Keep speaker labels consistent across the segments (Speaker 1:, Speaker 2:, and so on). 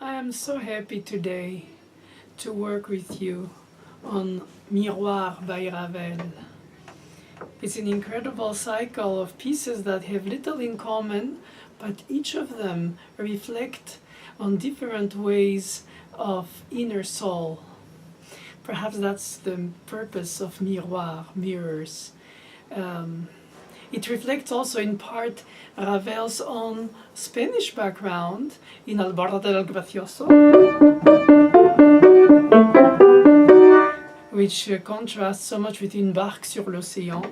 Speaker 1: I am so happy today to work with you on Miroirs by Ravel. It's an incredible cycle of pieces that have little in common, but each of them reflect on different ways of inner soul. Perhaps that's the purpose of Miroirs, mirrors. It reflects also in part Ravel's own Spanish background in El Borde del Gracioso, which contrasts so much with Une barque sur l'océan.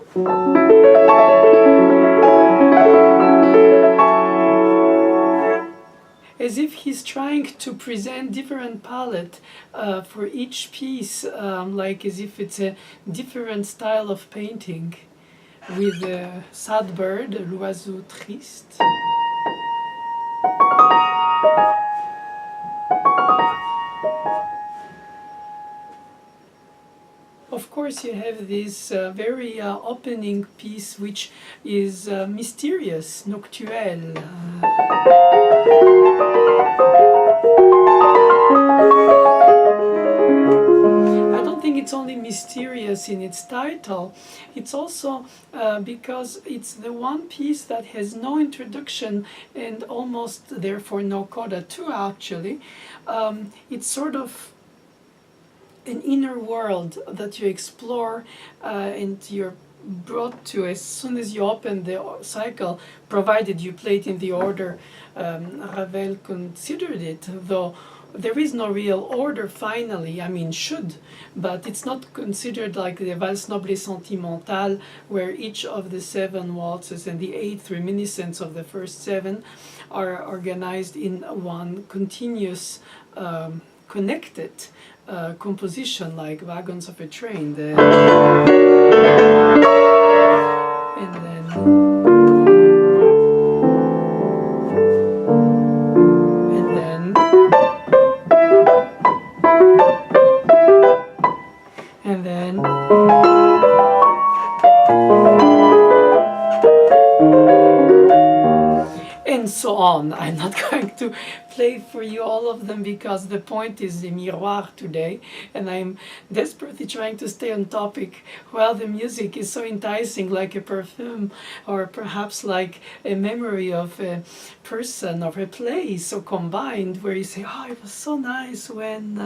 Speaker 1: As if he's trying to present different palette for each piece, like as if it's a different style of painting, with a sad bird, l'oiseau triste. Of course, you have this very opening piece, which is mysterious, noctuel. I don't think it's only mysterious in its title, it's also because it's the one piece that has no introduction and almost therefore no coda too actually. It's sort of an inner world that you explore and you're brought to as soon as you open the cycle, provided you play it in the order Ravel considered it, though there is no real order finally, I mean should, but it's not considered like the Valse Noble et Sentimentale, where each of the 7 waltzes and the 8th reminiscence of the first 7 are organized in one continuous connected composition, like wagons of a train. And then and so on. I'm not going to play for you all of them because the point is the miroir today, and I'm desperately trying to stay on topic while the music is so enticing, like a perfume, or perhaps like a memory of a person or a place, so combined, where you say, oh, it was so nice when...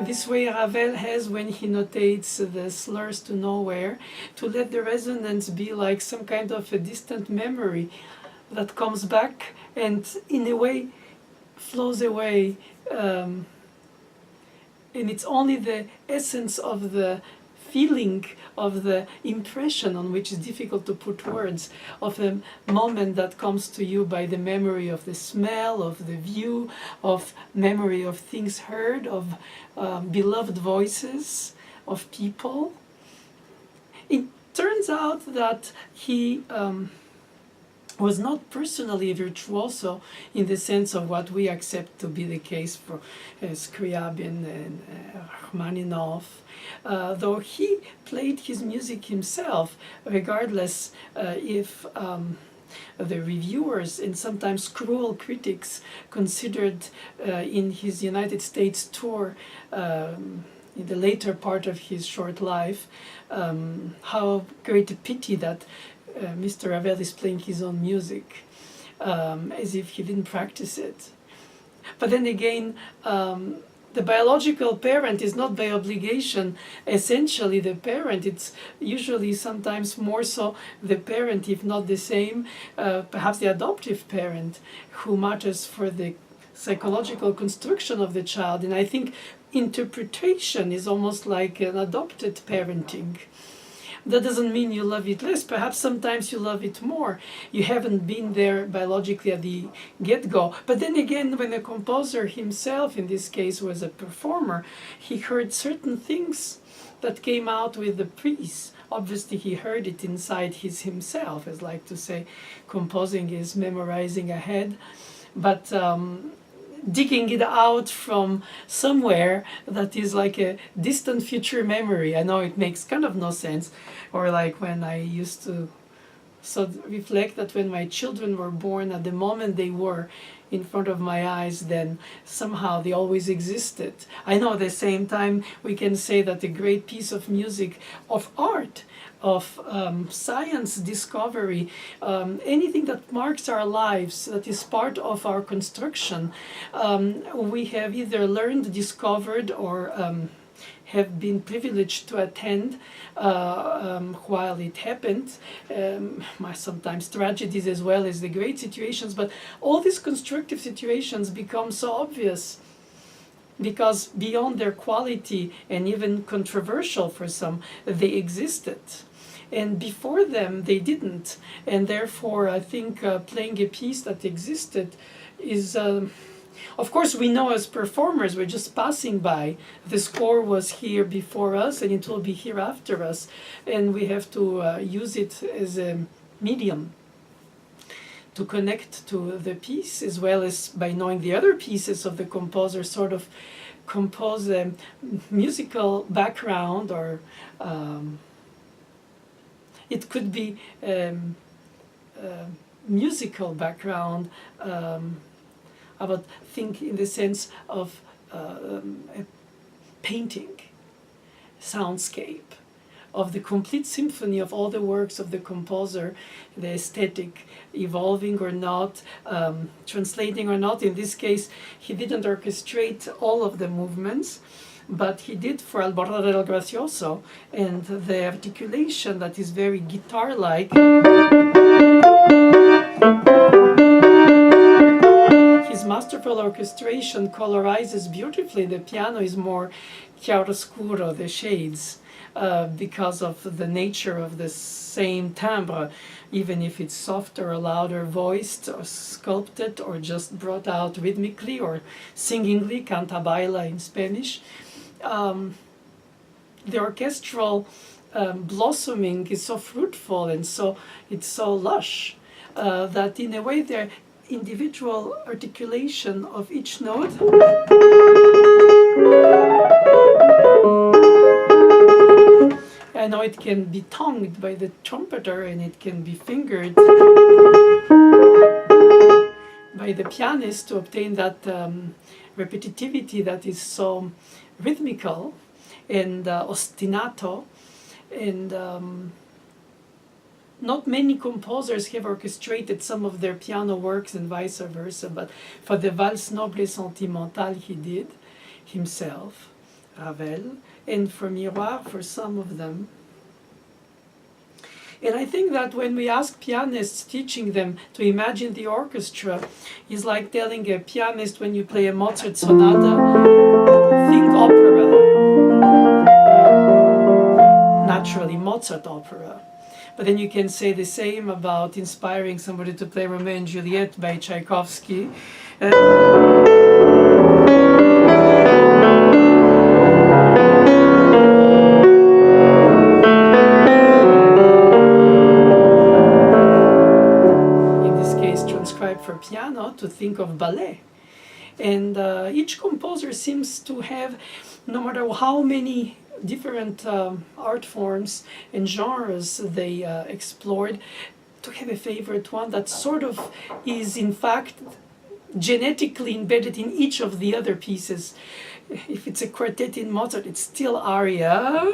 Speaker 1: This way Ravel has when he notates the slurs to nowhere, to let the resonance be like some kind of a distant memory that comes back and in a way flows away, and it's only the essence of the feeling, of the impression on which is difficult to put words, of a moment that comes to you by the memory of the smell, of the view, of memory of things heard, of beloved voices, of people. It turns out that he was not personally a virtuoso in the sense of what we accept to be the case for Scriabin and Rachmaninoff, though he played his music himself, regardless if the reviewers and sometimes cruel critics considered in his United States tour in the later part of his short life, how great a pity that Mr. Ravel is playing his own music, as if he didn't practice it. But then again, the biological parent is not by obligation essentially the parent. It's usually sometimes more so the parent, if not the same, perhaps the adoptive parent, who matters for the psychological construction of the child. And I think interpretation is almost like an adopted parenting. That doesn't mean you love it less. Perhaps sometimes you love it more. You haven't been there biologically at the get-go. But then again, when the composer himself, in this case, was a performer, he heard certain things that came out with the piece. Obviously, he heard it inside himself, as like to say, composing is memorizing ahead. but digging it out from somewhere that is like a distant future memory. I know it makes kind of no sense. Or like when I used to reflect that when my children were born, at the moment they were in front of my eyes, then somehow they always existed. I know at the same time we can say that a great piece of music, of art, of science discovery, anything that marks our lives, that is part of our construction, we have either learned, discovered, or have been privileged to attend while it happened. Sometimes tragedies as well as the great situations, but all these constructive situations become so obvious because beyond their quality and even controversial for some, they existed. And before them, they didn't. And therefore, I think playing a piece that existed is, of course, we know as performers, we're just passing by. The score was here before us, and it will be here after us. And we have to use it as a medium to connect to the piece, as well as by knowing the other pieces of the composer, sort of compose a musical background, or it could be musical background. I would think in the sense of a painting, soundscape, of the complete symphony of all the works of the composer, the aesthetic, evolving or not, translating or not. In this case, he didn't orchestrate all of the movements, but he did for Alborada del Gracioso, and the articulation that is very guitar-like. His masterful orchestration colorizes beautifully. The piano is more chiaroscuro, the shades, because of the nature of the same timbre, even if it's softer or louder voiced or sculpted or just brought out rhythmically or singingly, cantabaila in Spanish. The orchestral blossoming is so fruitful and it's so lush that in a way the individual articulation of each note I know it can be tongued by the trumpeter and it can be fingered by the pianist to obtain that repetitivity that is so rhythmical and ostinato, and not many composers have orchestrated some of their piano works and vice versa, but for the Valse Noble et Sentimentale he did himself, Ravel, and for Miroirs for some of them. And I think that when we ask pianists, teaching them to imagine the orchestra, is like telling a pianist when you play a Mozart sonata, think opera. Naturally, Mozart opera. But then you can say the same about inspiring somebody to play Romeo and Juliet by Tchaikovsky. For piano, to think of ballet. And each composer seems to have, no matter how many different art forms and genres they explored, to have a favorite one that sort of is in fact genetically embedded in each of the other pieces. If it's a quartet in Mozart, it's still aria.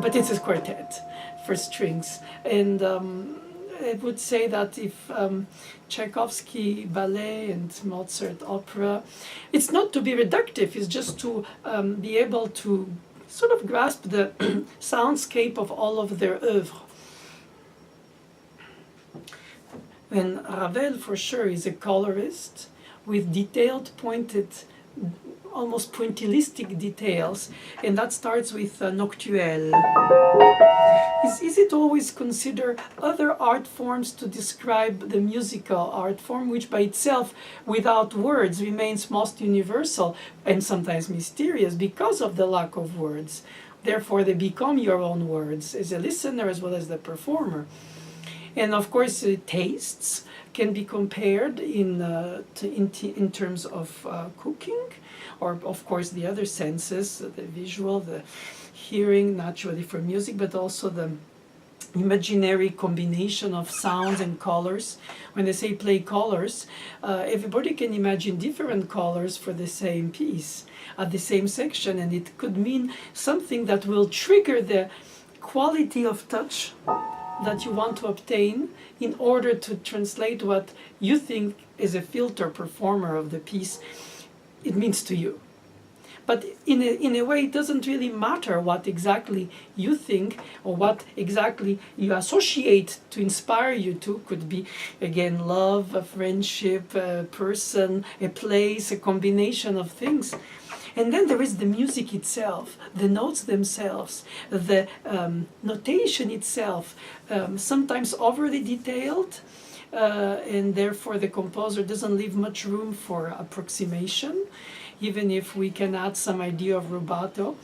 Speaker 1: But it's a quartet for strings. And I would say that if Tchaikovsky ballet and Mozart opera, it's not to be reductive, it's just to be able to sort of grasp the soundscape of all of their oeuvres. And Ravel, for sure, is a colorist with detailed, pointed, almost pointillistic details, and that starts with Noctuelle. Is it always consider other art forms to describe the musical art form, which by itself, without words, remains most universal and sometimes mysterious because of the lack of words? Therefore, they become your own words as a listener as well as the performer. And of course, tastes can be compared in terms of cooking, or of course the other senses, the visual, the hearing, naturally for music, but also the imaginary combination of sounds and colors. When they say play colors, everybody can imagine different colors for the same piece at the same section, and it could mean something that will trigger the quality of touch that you want to obtain in order to translate what you think as a filter performer of the piece it means to you. But in a way, it doesn't really matter what exactly you think or what exactly you associate to inspire you to. Could be, again, love, a friendship, a person, a place, a combination of things. And then there is the music itself, the notes themselves, the notation itself, sometimes overly detailed, and therefore the composer doesn't leave much room for approximation, even if we can add some idea of rubato.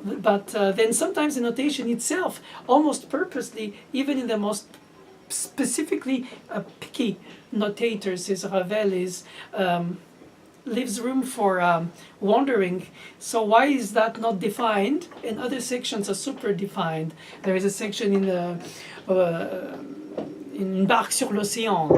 Speaker 1: But then sometimes the notation itself, almost purposely, even in the most specifically picky notators, as Ravel is, leaves room for wondering, so why is that not defined? And other sections are super defined. There is a section in Une barque sur l'océan.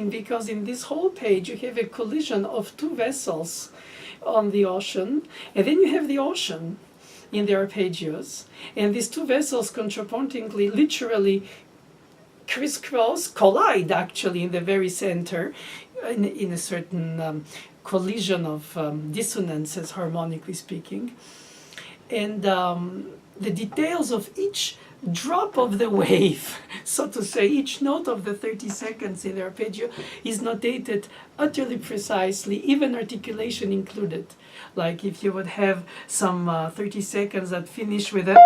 Speaker 1: Because in this whole page you have a collision of two vessels on the ocean, and then you have the ocean in the arpeggios, and these two vessels contrapuntingly literally crisscross, collide actually in the very center in a certain collision of dissonances, harmonically speaking. And the details of each drop of the wave, so to say, each note of the 30 seconds in the arpeggio is notated utterly precisely, even articulation included. Like if you would have some 30 seconds that finish with a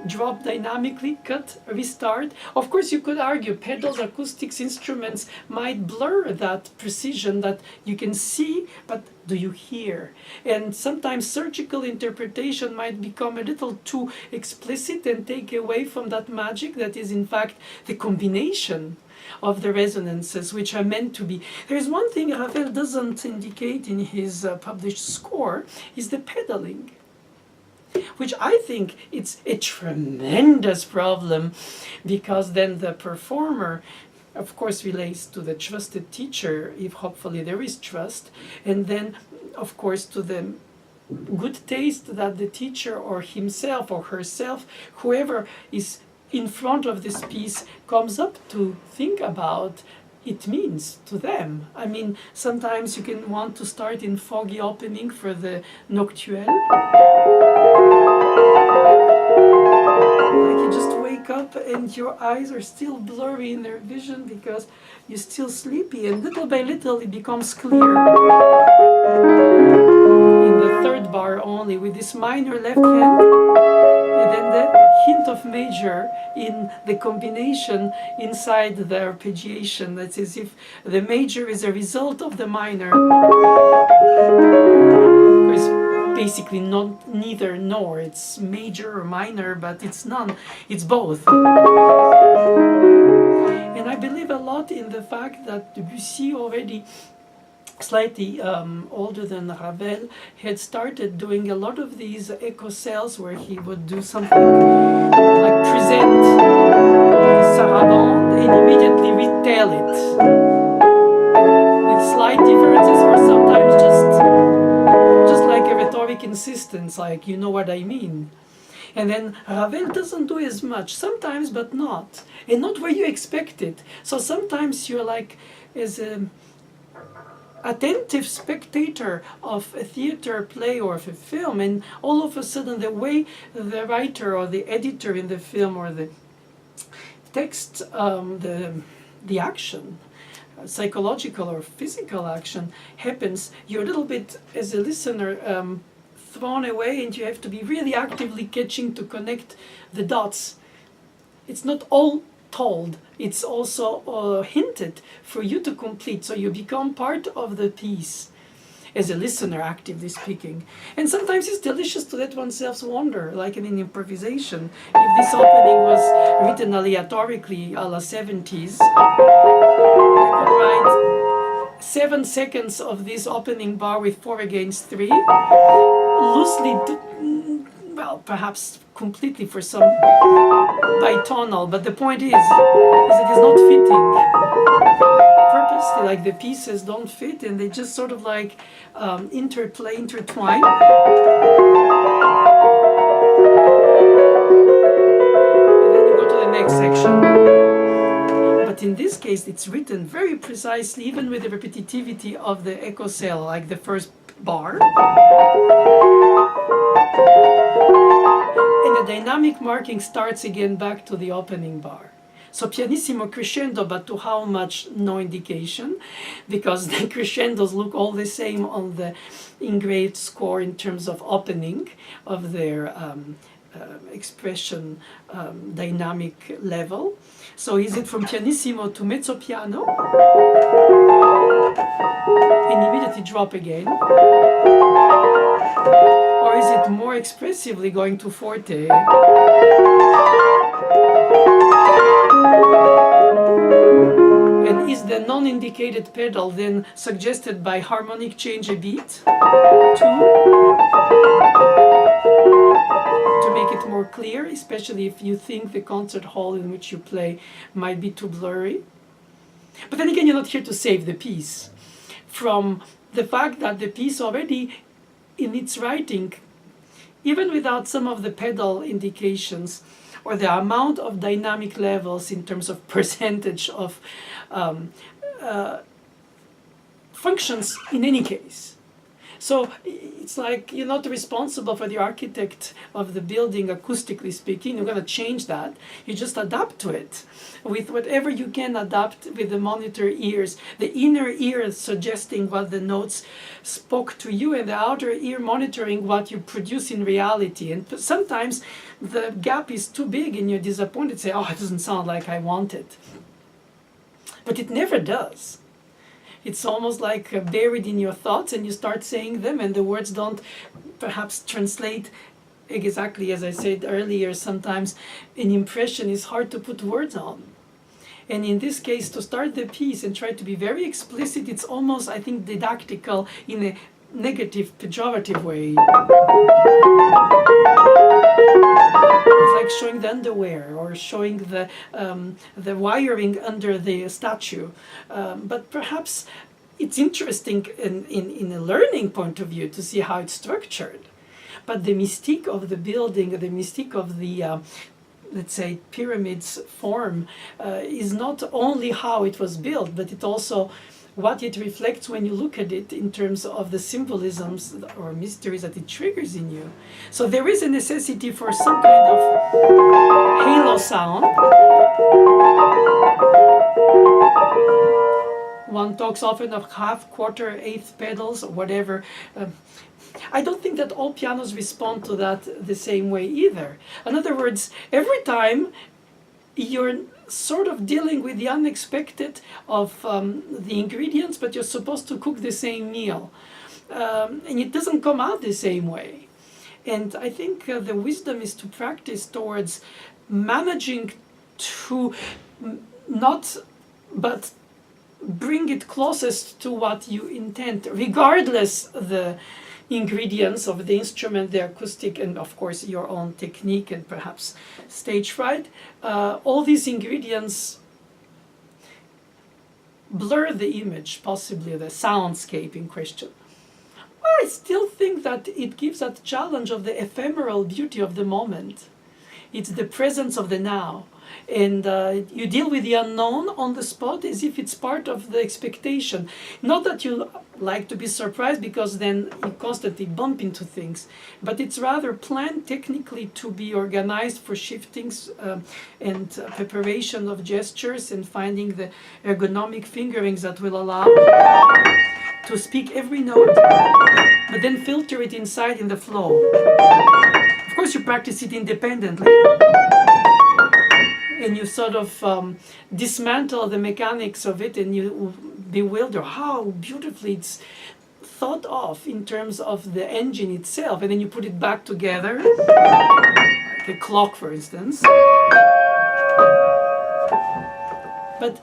Speaker 1: drop dynamically, cut, restart. Of course, you could argue pedals, acoustics, instruments might blur that precision that you can see, but do you hear? And sometimes surgical interpretation might become a little too explicit and take away from that magic that is in fact the combination of the resonances, which are meant to be. There's one thing Ravel doesn't indicate in his published score, is the pedaling, which I think it's a tremendous problem, because then the performer, of course, relates to the trusted teacher, if hopefully there is trust, and then, of course, to the good taste that the teacher or himself or herself, whoever is in front of this piece, comes up to think about it means to them. I mean, sometimes you can want to start in foggy opening for the nocturne. Like you just wake up and your eyes are still blurry in their vision because you're still sleepy, and little by little it becomes clear. In the third bar only, with this minor left hand, and then the hint of major in the combination inside the arpeggiation. That's as if the major is a result of the minor. It's basically not neither nor. It's major or minor, but it's none. It's both. And I believe a lot in the fact that Debussy, already slightly older than Ravel, had started doing a lot of these echo cells where he would do something like present the sarabande and immediately retell it with slight differences, or sometimes just like a rhetoric insistence, like, you know what I mean. And then Ravel doesn't do as much, sometimes, but not. And not where you expect it. So sometimes you're like, as a attentive spectator of a theater play or of a film, and all of a sudden the way the writer or the editor in the film or the text, the action, psychological or physical action happens, you're a little bit, as a listener, thrown away, and you have to be really actively catching to connect the dots. It's not all told, it's also hinted for you to complete, so you become part of the piece as a listener, actively speaking. And sometimes it's delicious to let oneself wander, like in an improvisation. If this opening was written aleatorically a la 70s, I could write 7 seconds of this opening bar with 4 against 3, loosely, well, perhaps completely for some bitonal, but the point is it is not fitting. Purposely, like the pieces don't fit, and they just sort of like interplay, intertwine. And then you go to the next section. But in this case, it's written very precisely, even with the repetitivity of the echo cell, like the first bar. And the dynamic marking starts again back to the opening bar. So pianissimo crescendo, but to how much, no indication, because the crescendos look all the same on the engraved score in terms of opening of their expression dynamic level. So is it from pianissimo to mezzo piano and immediately drop again? Or is it more expressively going to forte? And is the non-indicated pedal then suggested by harmonic change a beat to make it more clear, especially if you think the concert hall in which you play might be too blurry? But then again, you're not here to save the piece from the fact that the piece already in its writing, even without some of the pedal indications or the amount of dynamic levels in terms of percentage of functions in any case. So it's like you're not responsible for the architect of the building, acoustically speaking. You're going to change that. You just adapt to it with whatever you can adapt with the monitor ears. The inner ear suggesting what the notes spoke to you, and the outer ear monitoring what you produce in reality. And sometimes the gap is too big and you're disappointed. Say, oh, it doesn't sound like I want it. But it never does. It's almost like buried in your thoughts, and you start saying them, and the words don't perhaps translate exactly as I said earlier. Sometimes an impression is hard to put words on. And in this case, to start the piece and try to be very explicit, it's almost, I think, didactical in a negative, pejorative way. It's like showing the underwear or showing the wiring under the statue. But perhaps it's interesting in a learning point of view to see how it's structured. But the mystique of the building, the mystique of the let's say pyramid's form is not only how it was built, but it also what it reflects when you look at it in terms of the symbolisms or mysteries that it triggers in you. So there is a necessity for some kind of halo sound. One talks often of half, quarter, eighth pedals or whatever. I don't think that all pianos respond to that the same way either. In other words, every time you're sort of dealing with the unexpected of the ingredients, but you're supposed to cook the same meal. And it doesn't come out the same way. And I think the wisdom is to practice towards managing to not, but bring it closest to what you intend, regardless the ingredients of the instrument, the acoustic, and of course your own technique and perhaps stage fright. All these ingredients blur the image, possibly the soundscape in question. Well, I still think that it gives that challenge of the ephemeral beauty of the moment. It's the presence of the now. And you deal with the unknown on the spot as if it's part of the expectation. Not that you like to be surprised, because then you constantly bump into things, but it's rather planned technically to be organized for shiftings and preparation of gestures and finding the ergonomic fingerings that will allow to speak every note, but then filter it inside in the flow. Of course, you practice it independently, and you sort of dismantle the mechanics of it, and you bewilder how beautifully it's thought of in terms of the engine itself, and then you put it back together, like a clock, for instance. But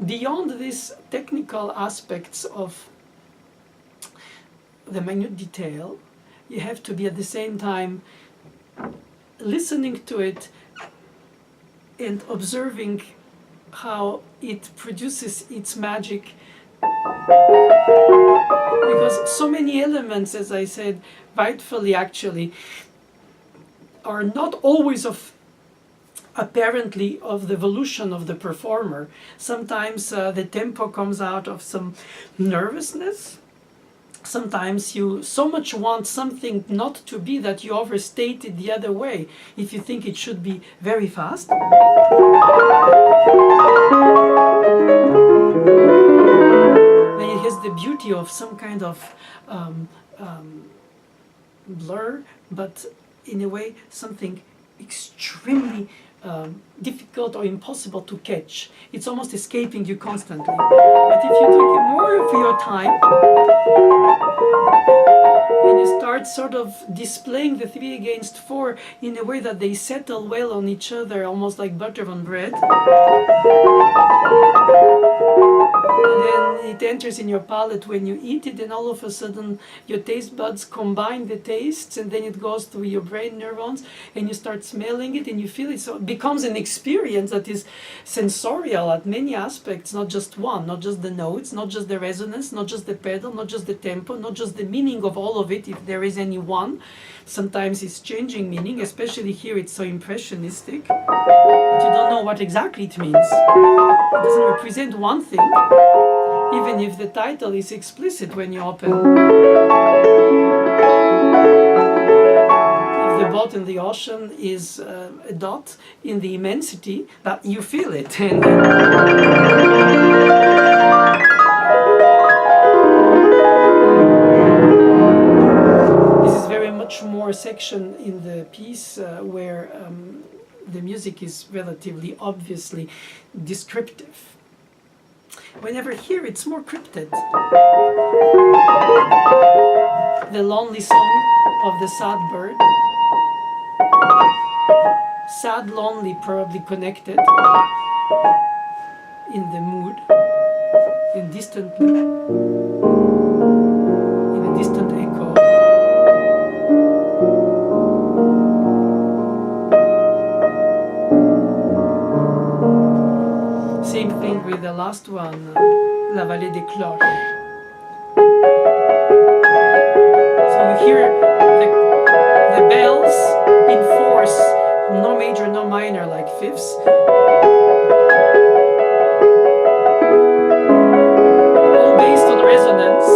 Speaker 1: beyond these technical aspects of the minute detail, you have to be at the same time listening to it and observing how it produces its magic, because so many elements, as I said, rightfully actually, are not always apparently of the volition of the performer. Sometimes the tempo comes out of some nervousness. Sometimes you so much want something not to be that you overstate it the other way. If you think it should be very fast, then it has the beauty of some kind of blur, but in a way something extremely difficult or impossible to catch. It's almost escaping you constantly. But if you take more of your time and you start sort of displaying the 3 against 4 in a way that they settle well on each other, almost like butter on bread, then it enters in your palate when you eat it, and all of a sudden your taste buds combine the tastes, and then it goes through your brain neurons, and you start smelling it and you feel it. So it becomes an experience that is sensorial at many aspects, not just one, not just the notes, not just the resonance, not just the pedal, not just the tempo, not just the meaning of all of it, if there is any one. Sometimes it's changing meaning, especially here it's so impressionistic that you don't know what exactly it means. It doesn't represent one thing, even if the title is explicit when you open. If the boat in the ocean is a dot in the immensity, that you feel it. And this is very much more section in the piece where the music is relatively obviously descriptive. Whenever here it's more cryptid. The lonely song of the sad bird. Sad, lonely, probably connected in the mood, and distantly, in a distant echo. Same thing with the last one, La Vallée des Cloches. So you hear the bells in fourths, no major, no minor, like fifths. All based on resonance.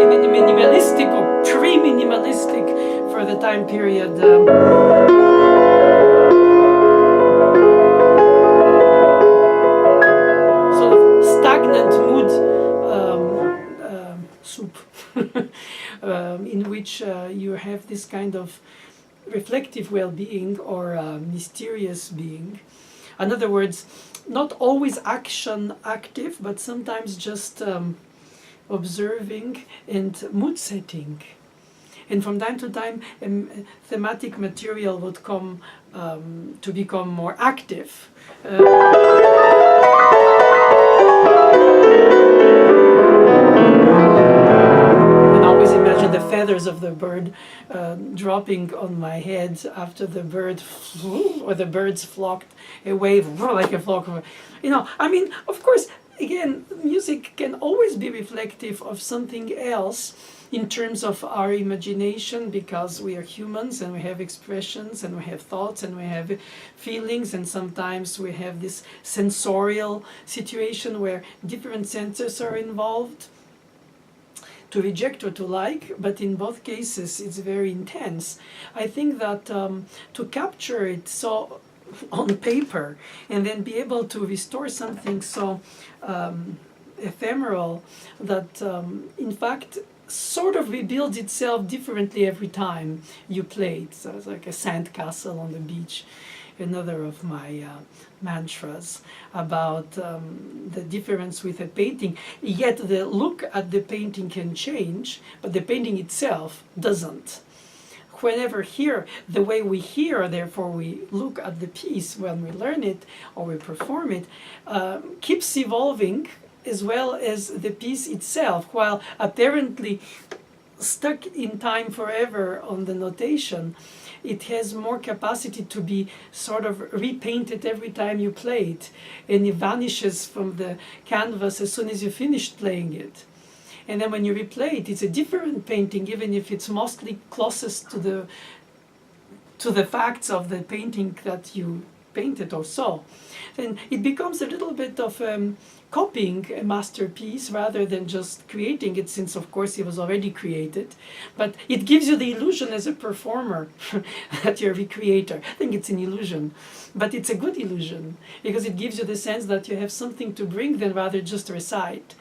Speaker 1: In a minimalistic or pre-minimalistic for the time period. Soup in which you have this kind of reflective well-being or mysterious being. In other words, not always action active, but sometimes just observing and mood setting. And from time to time, thematic material would come to become more active. Imagine the feathers of the bird dropping on my head after the bird flew, or the birds flocked away like a flock of, I mean, of course, again, music can always be reflective of something else in terms of our imagination, because we are humans and we have expressions and we have thoughts and we have feelings, and sometimes we have this sensorial situation where different senses are involved, to reject or to like, but in both cases it's very intense. I think that to capture it so on paper and then be able to restore something so ephemeral that in fact sort of rebuilds itself differently every time you play it. So it's like a sandcastle on the beach. Another of my mantras about the difference with a painting. Yet the look at the painting can change, but the painting itself doesn't. Whenever here, the way we hear, therefore we look at the piece when we learn it or we perform it, keeps evolving, as well as the piece itself, while apparently stuck in time forever on the notation. It has more capacity to be sort of repainted every time you play it, and it vanishes from the canvas as soon as you finished playing it. And then when you replay it, it's a different painting, even if it's mostly closest to the facts of the painting that you painted or saw. Then it becomes a little bit of copying a masterpiece rather than just creating it, since of course it was already created. But it gives you the illusion as a performer that you're a recreator. I think it's an illusion, but it's a good illusion, because it gives you the sense that you have something to bring than rather just recite,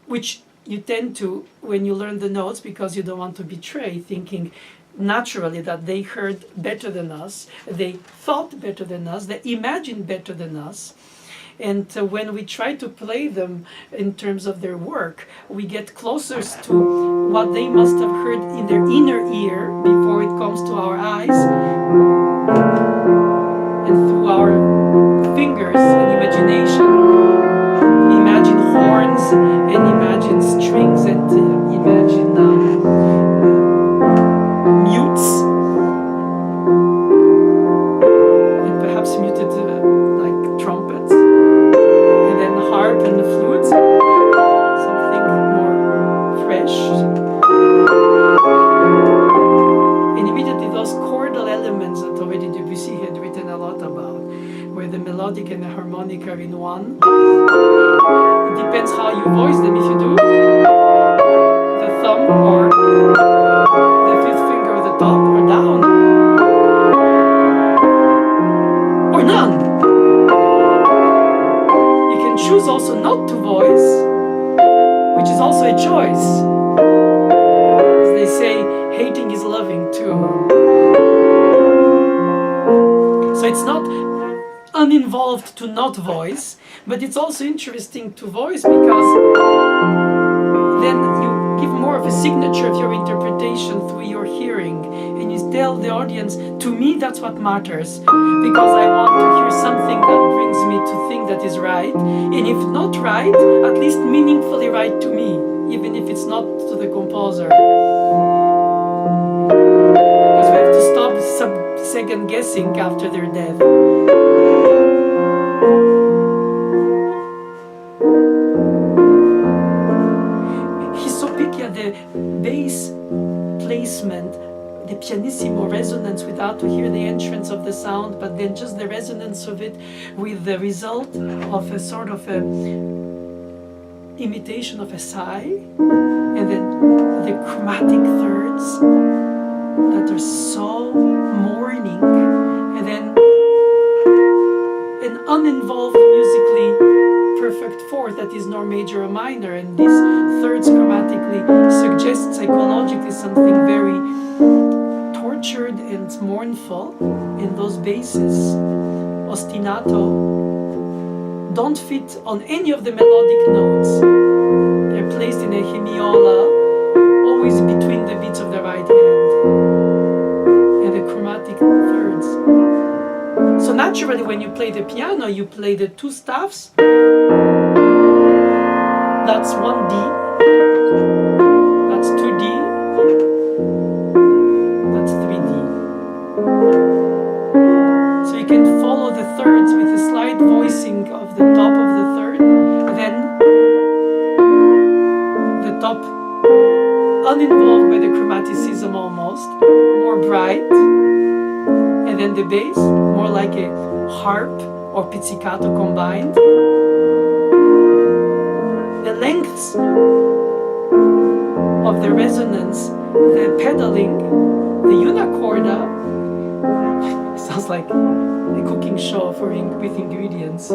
Speaker 1: which you tend to when you learn the notes, because you don't want to betray, thinking naturally that they heard better than us, they thought better than us, they imagined better than us. And when we try to play them in terms of their work, we get closer to what they must have heard in their inner ear before it comes to our eyes and through our fingers and imagination. Imagine horns and imagine strings and imagine mutes and perhaps muted like trumpets, and then harp and the flute, something more fresh. And immediately those chordal elements that already Debussy had written a lot about, where the melodic and the harmonic are in one. It depends how you voice them. If you do the thumb or the fifth finger at the top or down, or none. You can choose also not to voice, which is also a choice. As they say, hating is loving too. So it's not uninvolved to not voice, but it's also interesting to voice, because then you give more of a signature of your interpretation through your hearing, and you tell the audience, to me that's what matters, because I want to hear something that brings me to think that is right, and if not right, at least meaningfully right to me, even if it's not to the composer. Because we have to stop second guessing after their death. The bass placement, the pianissimo resonance without to hear the entrance of the sound, but then just the resonance of it with the result of a sort of a imitation of a sigh, and then the chromatic thirds that are so mourning, and then an uninvolved musically perfect fourth that is nor major or minor, and these thirds chromatically suggest psychologically something very tortured and mournful, and those basses, ostinato, don't fit on any of the melodic notes. They're placed in a hemiola, always between the beats of the right hand, and the chromatic thirds. So naturally, when you play the piano, you play the two staffs. That's 1D, that's 2D, that's 3D. So you can follow the thirds with a slight voicing of the top of the third, then uninvolved by the chromaticism almost, more bright. And then the bass, more like a harp or pizzicato combined. The lengths of the resonance, the pedaling, the unicorda, sounds like a cooking show with ingredients.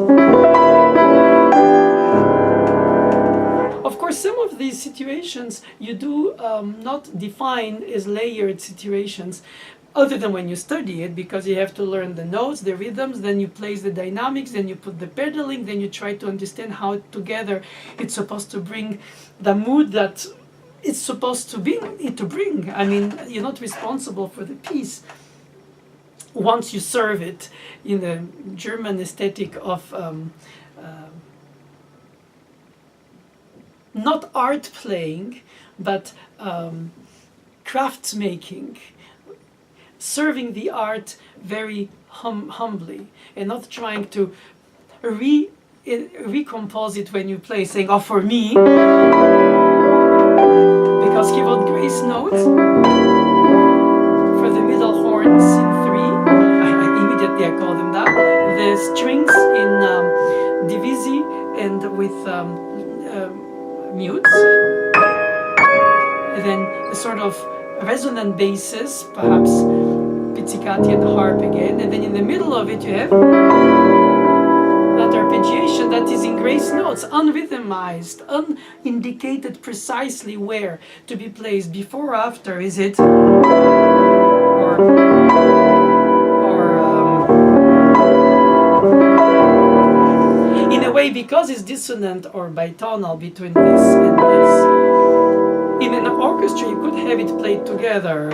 Speaker 1: Of course, some of these situations you do not define as layered situations, other than when you study it, because you have to learn the notes, the rhythms, then you place the dynamics, then you put the pedaling, then you try to understand how together it's supposed to bring the mood that it's supposed to bring. I mean, you're not responsible for the piece once you serve it in the German aesthetic of not art playing, but crafts making, serving the art very humbly, and not trying to recompose it when you play, saying, oh, for me, because he wrote grace notes for the middle horns in 3. Immediately I call them that. The strings in divisi and with mutes. And then a sort of resonant basses, perhaps pizzicati and harp again. And then in the middle of it you have that arpeggiation that is in grace notes, unrhythmized, unindicated precisely where to be placed, before or after, is it? In a way, because it's dissonant or bitonal between this and this, in an orchestra you could have it played together.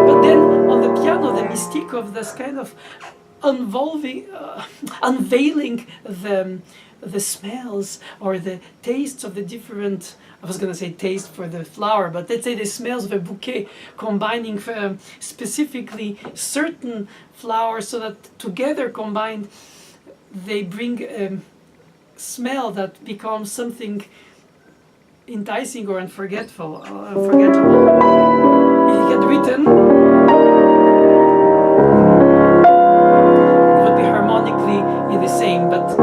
Speaker 1: But then on the piano, the mystique of this kind of unveiling the smells or the tastes of the different, I was going to say taste for the flower, but let's say the smells of a bouquet, combining specifically certain flowers so that together combined they bring a smell that becomes something enticing or unforgettable. If he had written, it would be harmonically in the same, but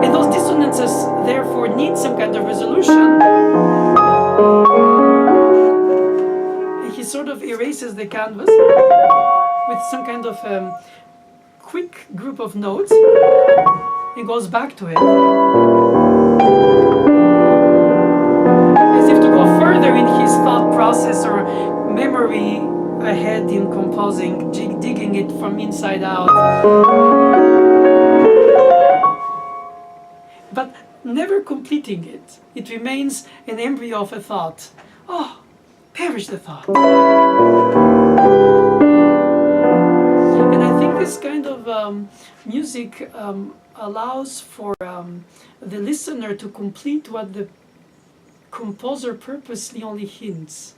Speaker 1: and those dissonances therefore need some kind of resolution. He sort of erases the canvas with some kind of quick group of notes and goes back to it, as if to go further in his thought process or memory ahead in composing, digging it from inside out, but never completing it. It remains an embryo of a thought. Oh, perish the thought. And I think this kind of music allows for the listener to complete what the composer purposely only hints.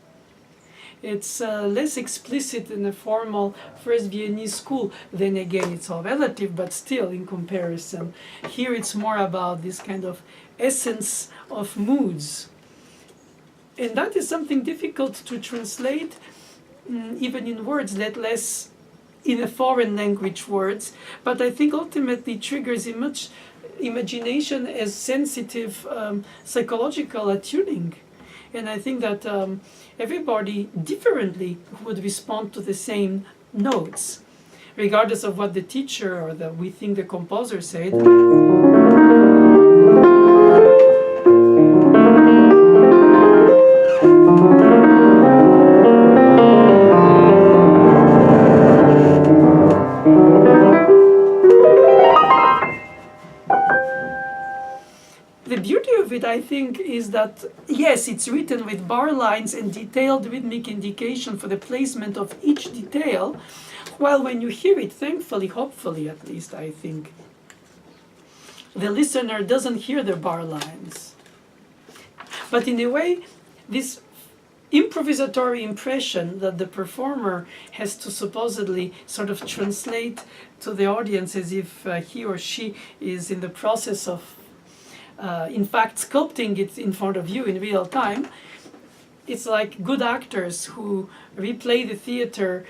Speaker 1: It's less explicit in a formal first Viennese school. Then again, it's all relative, but still in comparison. Here it's more about this kind of essence of moods. And that is something difficult to translate, even in words, let less in a foreign language words. But I think ultimately triggers much imagination as sensitive psychological attuning. And I think that everybody differently would respond to the same notes, regardless of what the teacher or we think the composer said. The beauty of it, I think, is that, yes, it's written with bar lines and detailed rhythmic indication for the placement of each detail, while when you hear it, thankfully, hopefully at least, I think, the listener doesn't hear the bar lines. But in a way, this improvisatory impression that the performer has to supposedly sort of translate to the audience as if he or she is in the process of, in fact, sculpting it in front of you in real time. It's like good actors who replay the theater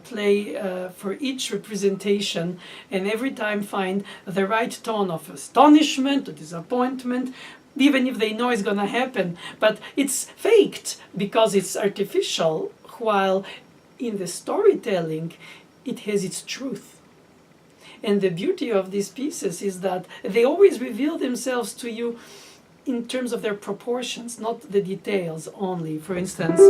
Speaker 1: play for each representation, and every time find the right tone of astonishment or disappointment, even if they know it's going to happen. But it's faked because it's artificial, while in the storytelling it has its truth. And the beauty of these pieces is that they always reveal themselves to you in terms of their proportions, not the details only. For instance,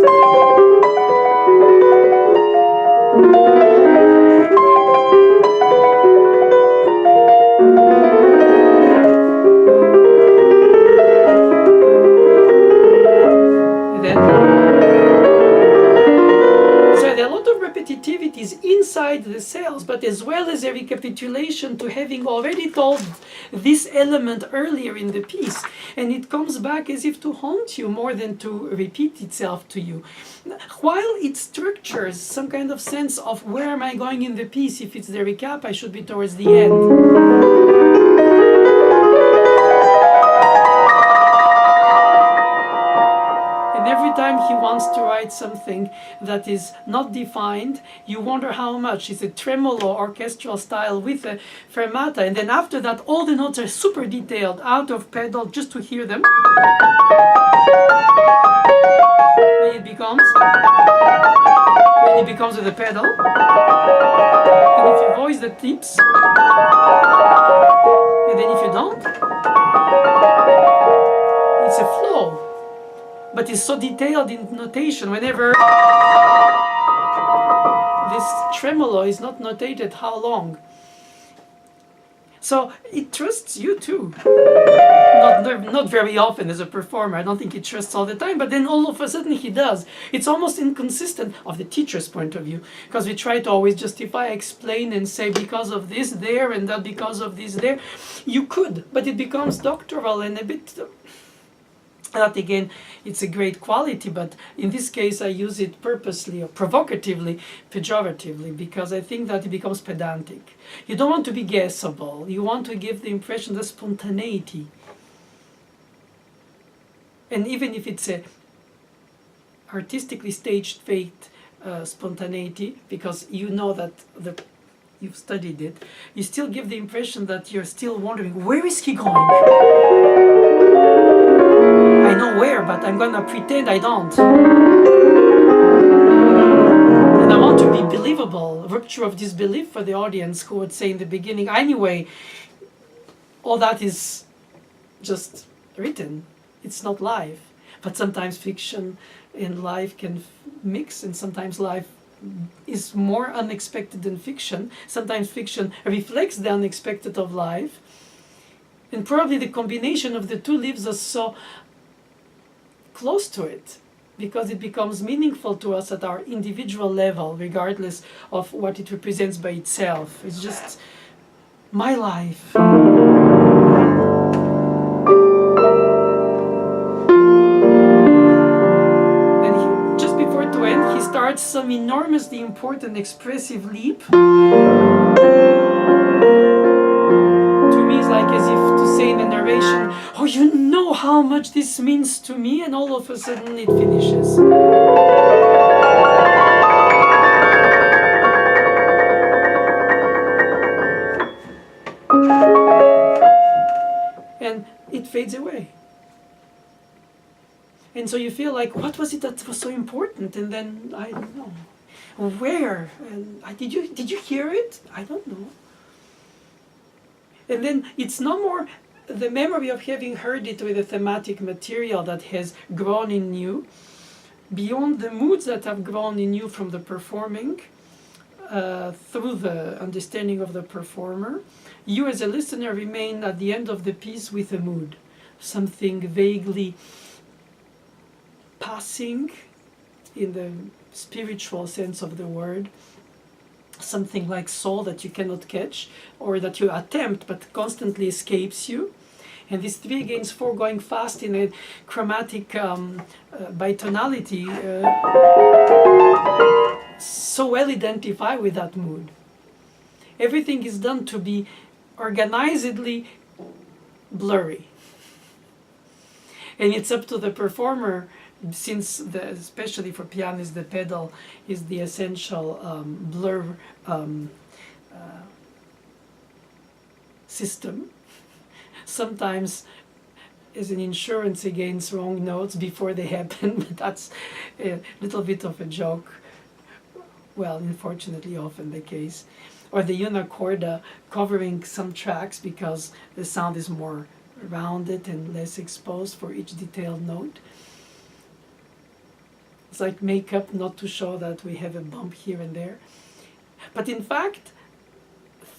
Speaker 1: inside the cells, but as well as a recapitulation to having already told this element earlier in the piece, and it comes back as if to haunt you more than to repeat itself to you, while it structures some kind of sense of where am I going in the piece. If it's the recap, I should be towards the end. Every time he wants to write something that is not defined, you wonder how much. It's a tremolo orchestral style with a fermata, and then after that all the notes are super detailed, out of pedal, just to hear them. When it becomes with the pedal, and if you voice the tips, and then if you don't, it's a flow. But it's so detailed in notation. Whenever this tremolo is not notated, how long? So it trusts you too. Not very often as a performer. I don't think he trusts all the time, but then all of a sudden he does. It's almost inconsistent of the teacher's point of view, because we try to always justify, explain, and say because of this there and that because of this there. You could, but it becomes doctoral and a bit... That again, it's a great quality, but in this case I use it purposely or provocatively, pejoratively, because I think that it becomes pedantic. You don't want to be guessable. You want to give the impression of spontaneity. And even if it's a artistically staged, faked spontaneity, because you know that you've studied it, you still give the impression that you're still wondering, where is he going? I know where, but I'm gonna pretend I don't. And I want to be believable, rupture of disbelief for the audience, who would say in the beginning, anyway, all that is just written. It's not live. But sometimes fiction and life can mix, and sometimes life is more unexpected than fiction. Sometimes fiction reflects the unexpected of life. And probably the combination of the two leaves us so close to it, because it becomes meaningful to us at our individual level, regardless of what it represents by itself. It's just my life. And just before to end, he starts some enormously important expressive leap. Like as if to say in the narration, oh, you know how much this means to me, and all of a sudden it finishes. And it fades away. And so you feel like, what was it that was so important? And then, I don't know. Where? And did you hear it? I don't know. And then it's no more the memory of having heard it with a thematic material that has grown in you, beyond the moods that have grown in you from the performing, through the understanding of the performer. You as a listener remain at the end of the piece with a mood, something vaguely passing in the spiritual sense of the word, something like soul that you cannot catch, or that you attempt but constantly escapes you. And this 3 against 4 going fast in a chromatic bitonality so well identify with that mood. Everything is done to be organizedly blurry. And it's up to the performer, since especially for pianists, the pedal is the essential blur system. Sometimes is an insurance against wrong notes before they happen, but that's a little bit of a joke. Well, unfortunately, often the case. Or the unicorda covering some tracks because the sound is more rounded and less exposed for each detailed note. It's like makeup, not to show that we have a bump here and there. But in fact,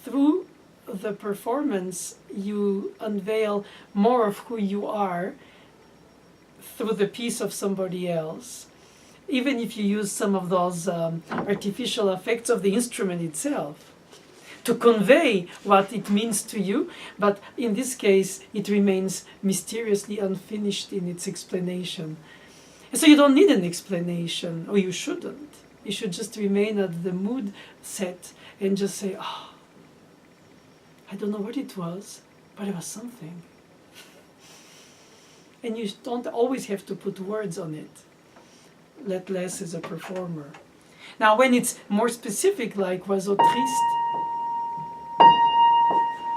Speaker 1: through the performance, you unveil more of who you are through the piece of somebody else, even if you use some of those artificial effects of the instrument itself to convey what it means to you, but in this case it remains mysteriously unfinished in its explanation. And so you don't need an explanation, or you shouldn't. You should just remain at the mood set and just say, oh, I don't know what it was, but it was something. And you don't always have to put words on it, let less as a performer. Now when it's more specific, like oiseau triste,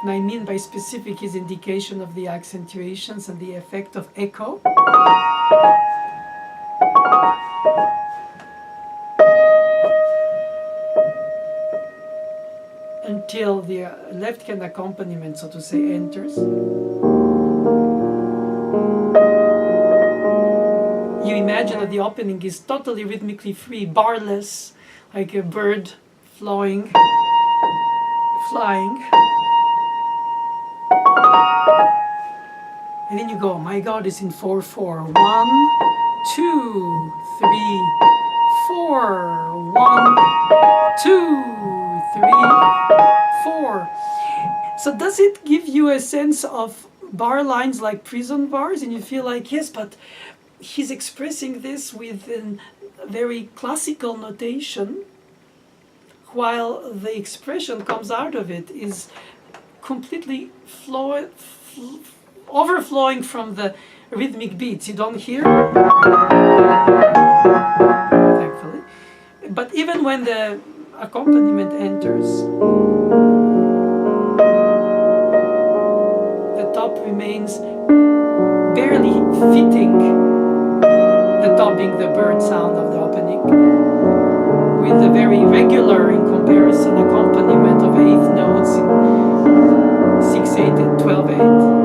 Speaker 1: and I mean by specific is indication of the accentuations and the effect of echo. Until the left hand accompaniment, so to say, enters. You imagine that the opening is totally rhythmically free, barless, like a bird flying. And then you go, my God, it's in 4/4. 1, 2, 3, 4. 1, 2, 3, 4. So does it give you a sense of bar lines like prison bars, and you feel like, yes, but he's expressing this with a very classical notation, while the expression comes out of it is completely overflowing from the rhythmic beats. You don't hear, thankfully. But even when the accompaniment enters, the top remains barely fitting, the top being the bird sound of the opening, with a very regular, in comparison, accompaniment of eighth notes in 6/8 and 12/8.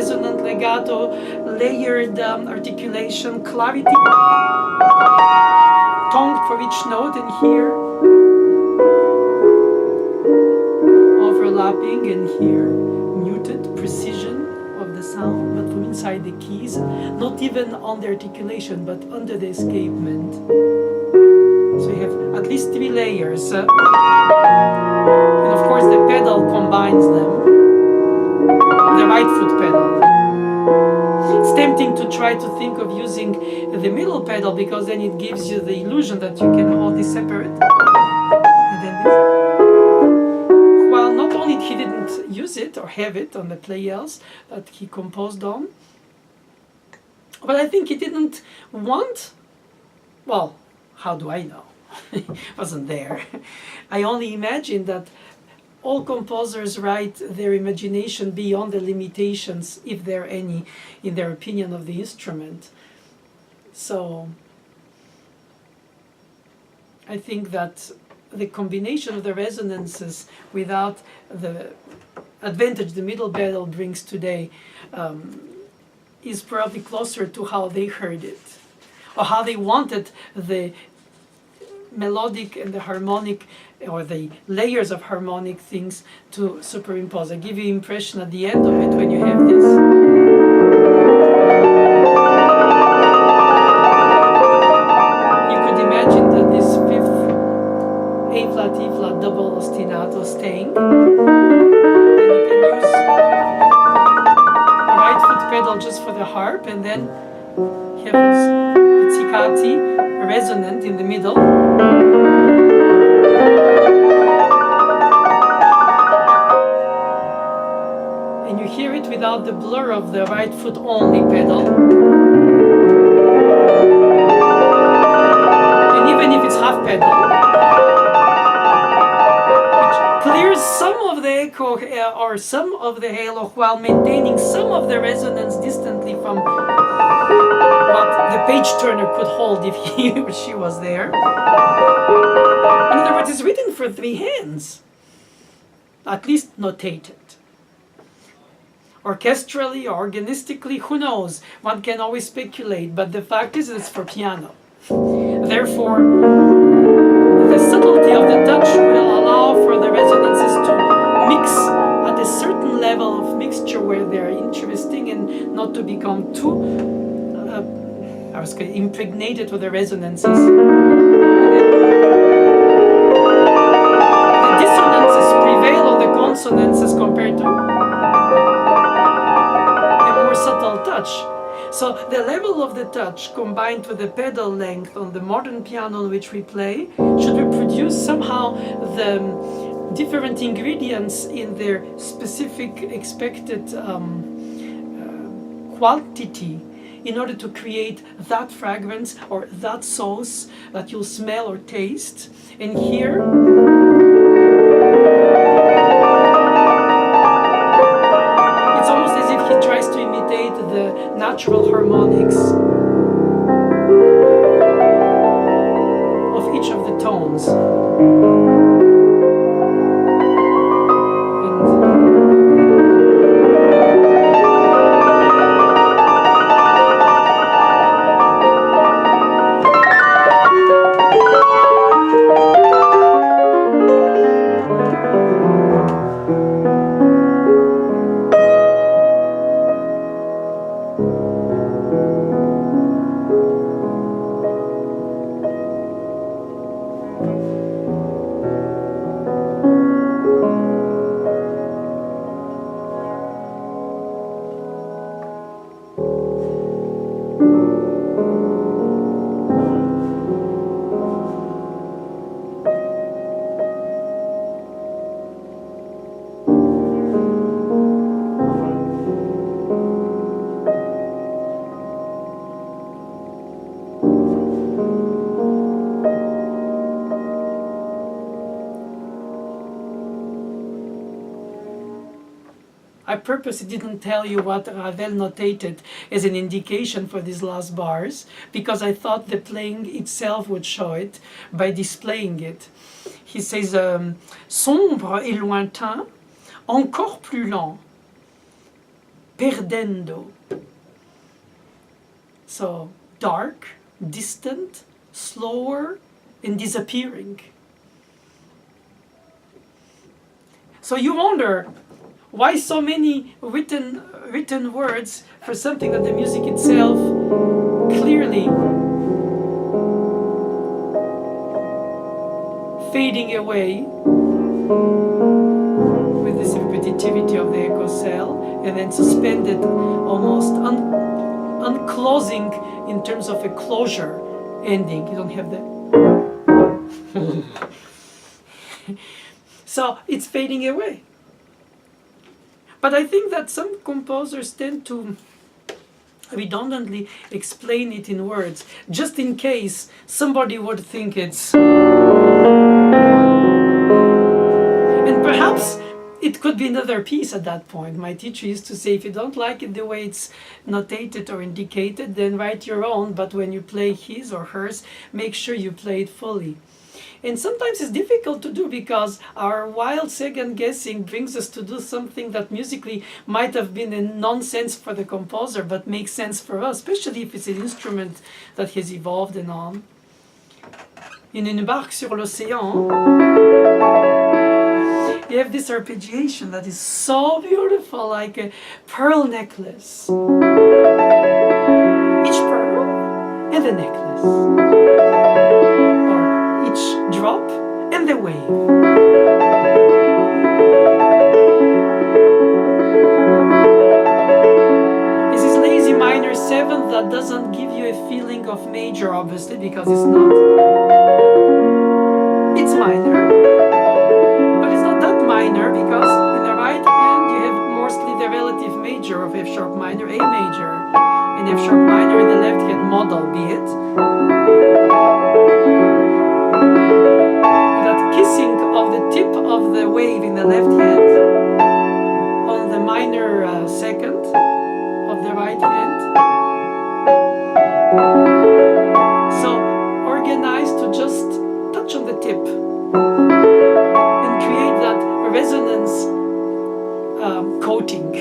Speaker 1: Resonant legato, layered articulation, clarity, tone for each note, and here overlapping, and here muted precision of the sound, but from inside the keys, not even on the articulation, but under the escapement. So you have at least 3 layers, and of course the pedal combines them. The right foot pedal. It's tempting to try to think of using the middle pedal, because then it gives you the illusion that you can hold this separate. And then this. While not only he didn't use it or have it on the players that he composed on, but I think he didn't want, well, how do I know? Wasn't there. I only imagine that all composers write their imagination beyond the limitations, if there are any, in their opinion of the instrument. So I think that the combination of the resonances without the advantage the middle pedal brings today is probably closer to how they heard it, or how they wanted the melodic and the harmonic, or the layers of harmonic things to superimpose. I give you impression at the end of it when you have this. You could imagine that this fifth A flat, E flat double ostinato staying. And you can use the right foot pedal just for the harp, and then you have this pizzicati resonant in the middle. And you hear it without the blur of the right foot only pedal. And even if it's half pedal, which clears some of the echo or some of the halo while maintaining some of the resonance distantly from what the page turner could hold if he or she was there. In other words, it's written for three hands, at least notated. Orchestrally, organistically, who knows? One can always speculate, but the fact is it's for piano. Therefore, the subtlety of the touch will allow for the resonances to mix at a certain level of mixture where they're interesting and not to become too impregnated with the resonances. The dissonances prevail on the consonances compared to a more subtle touch. So the level of the touch combined with the pedal length on the modern piano on which we play should reproduce somehow the different ingredients in their specific expected quantity, in order to create that fragrance or that sauce that you'll smell or taste. And here, it's almost as if he tries to imitate the natural harmonics of each of the tones. I purposely didn't tell you what Ravel notated as an indication for these last bars, because I thought the playing itself would show it by displaying it. He says, sombre et lointain, encore plus lent, perdendo. So dark, distant, slower, and disappearing. So you wonder, why so many written words for something that the music itself clearly fading away with this repetitivity of the echo cell, and then suspended, almost unclosing in terms of a closure ending. You don't have that. So it's fading away. But I think that some composers tend to redundantly explain it in words, just in case somebody would think it's... And perhaps it could be another piece at that point. My teacher used to say, if you don't like it the way it's notated or indicated, then write your own, but when you play his or hers, make sure you play it fully. And sometimes it's difficult to do because our wild second guessing brings us to do something that musically might have been a nonsense for the composer, but makes sense for us, especially if it's an instrument that has evolved and on. in Une barque sur l'océan, you have this arpeggiation that is so beautiful, like a pearl necklace. Each pearl and the necklace. Or each drop and the wave. It's this lazy minor seventh that doesn't give you a feeling of major, obviously, because it's not. It's minor. Minor, because in the right hand you have mostly the relative major of F sharp minor, A major, and F sharp minor in the left hand modal, be it. That kissing of the tip of the wave in the left hand on the minor second of the right hand. So organized to just touch on the tip and create that resonance coating.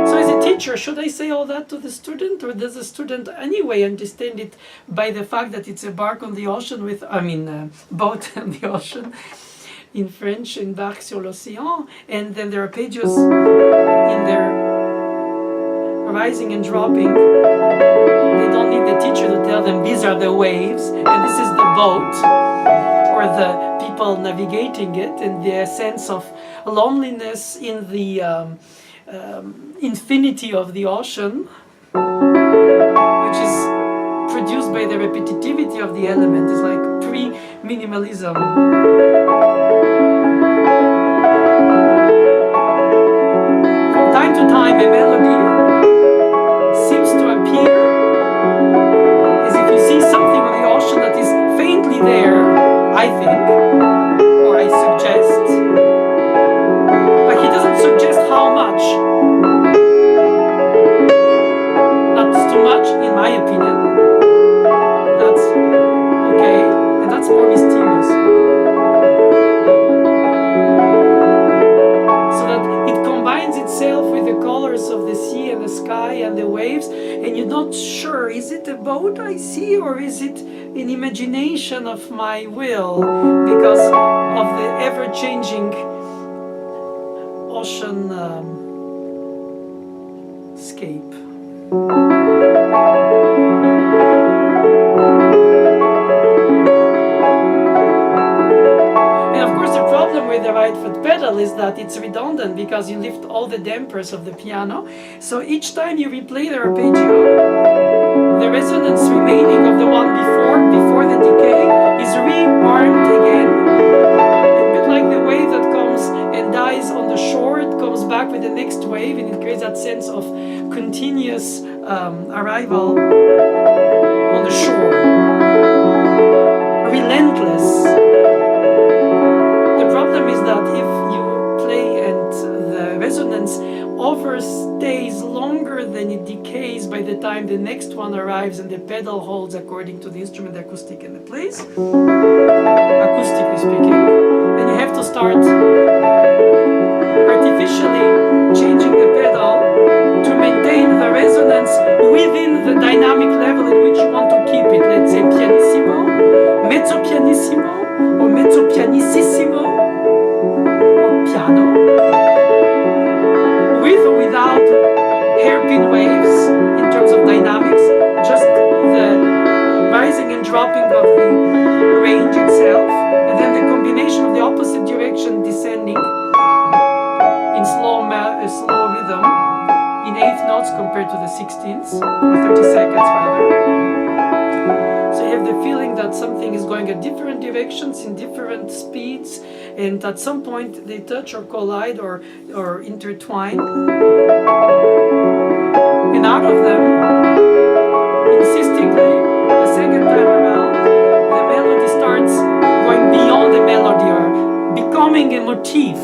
Speaker 1: So as a teacher, should I say all that to the student, or does the student anyway understand it by the fact that it's a barque on the ocean with, boat on the ocean, in French, une barque sur l'océan, and then there are pages in their rising and dropping. They don't need the teacher to tell them these are the waves and this is the boat or the people navigating it, and the sense of loneliness in the infinity of the ocean, which is produced by the repetitivity of the element. It's like pre-minimalism. From time to time a melody seems to appear as if you see something on the ocean that is faintly there, I think, or I suggest, but he doesn't suggest how much. That's too much, in my opinion. That's okay, and that's more mysterious. So that it combines itself with the colors of the sea and the sky and the waves, and you're not sure, is it a boat I see, or is it an imagination of my will because of the ever-changing ocean scape. And of course the problem with the right foot pedal is that it's redundant because you lift all the dampers of the piano, so each time you replay the arpeggio, the resonance remaining of the one before the decay is rearmed again. A bit like the wave that comes and dies on the shore, it comes back with the next wave, and it creates that sense of continuous arrival on the shore. Relentless. The problem is that if you play and the resonance overstays longer than it decays by the time the next one arrives and the pedal holds according to the instrument, the acoustic, and the place, acoustically speaking, then you have to start artificially changing the pedal to maintain the resonance within the dynamic level at which you want to keep it. Let's say pianissimo, mezzo pianissimo, or mezzo pianissimo, or piano, with or without hairpin waves in terms of dynamics, just the rising and dropping of the range itself, and then the combination of the opposite direction descending in slow rhythm in 8th notes compared to the 16ths, or 30 seconds rather. So you have the feeling that something is going at different directions in different speeds, and at some point they touch or collide or intertwine. And out of them, insistingly, the second time around, the melody starts going beyond the melody or becoming a motif.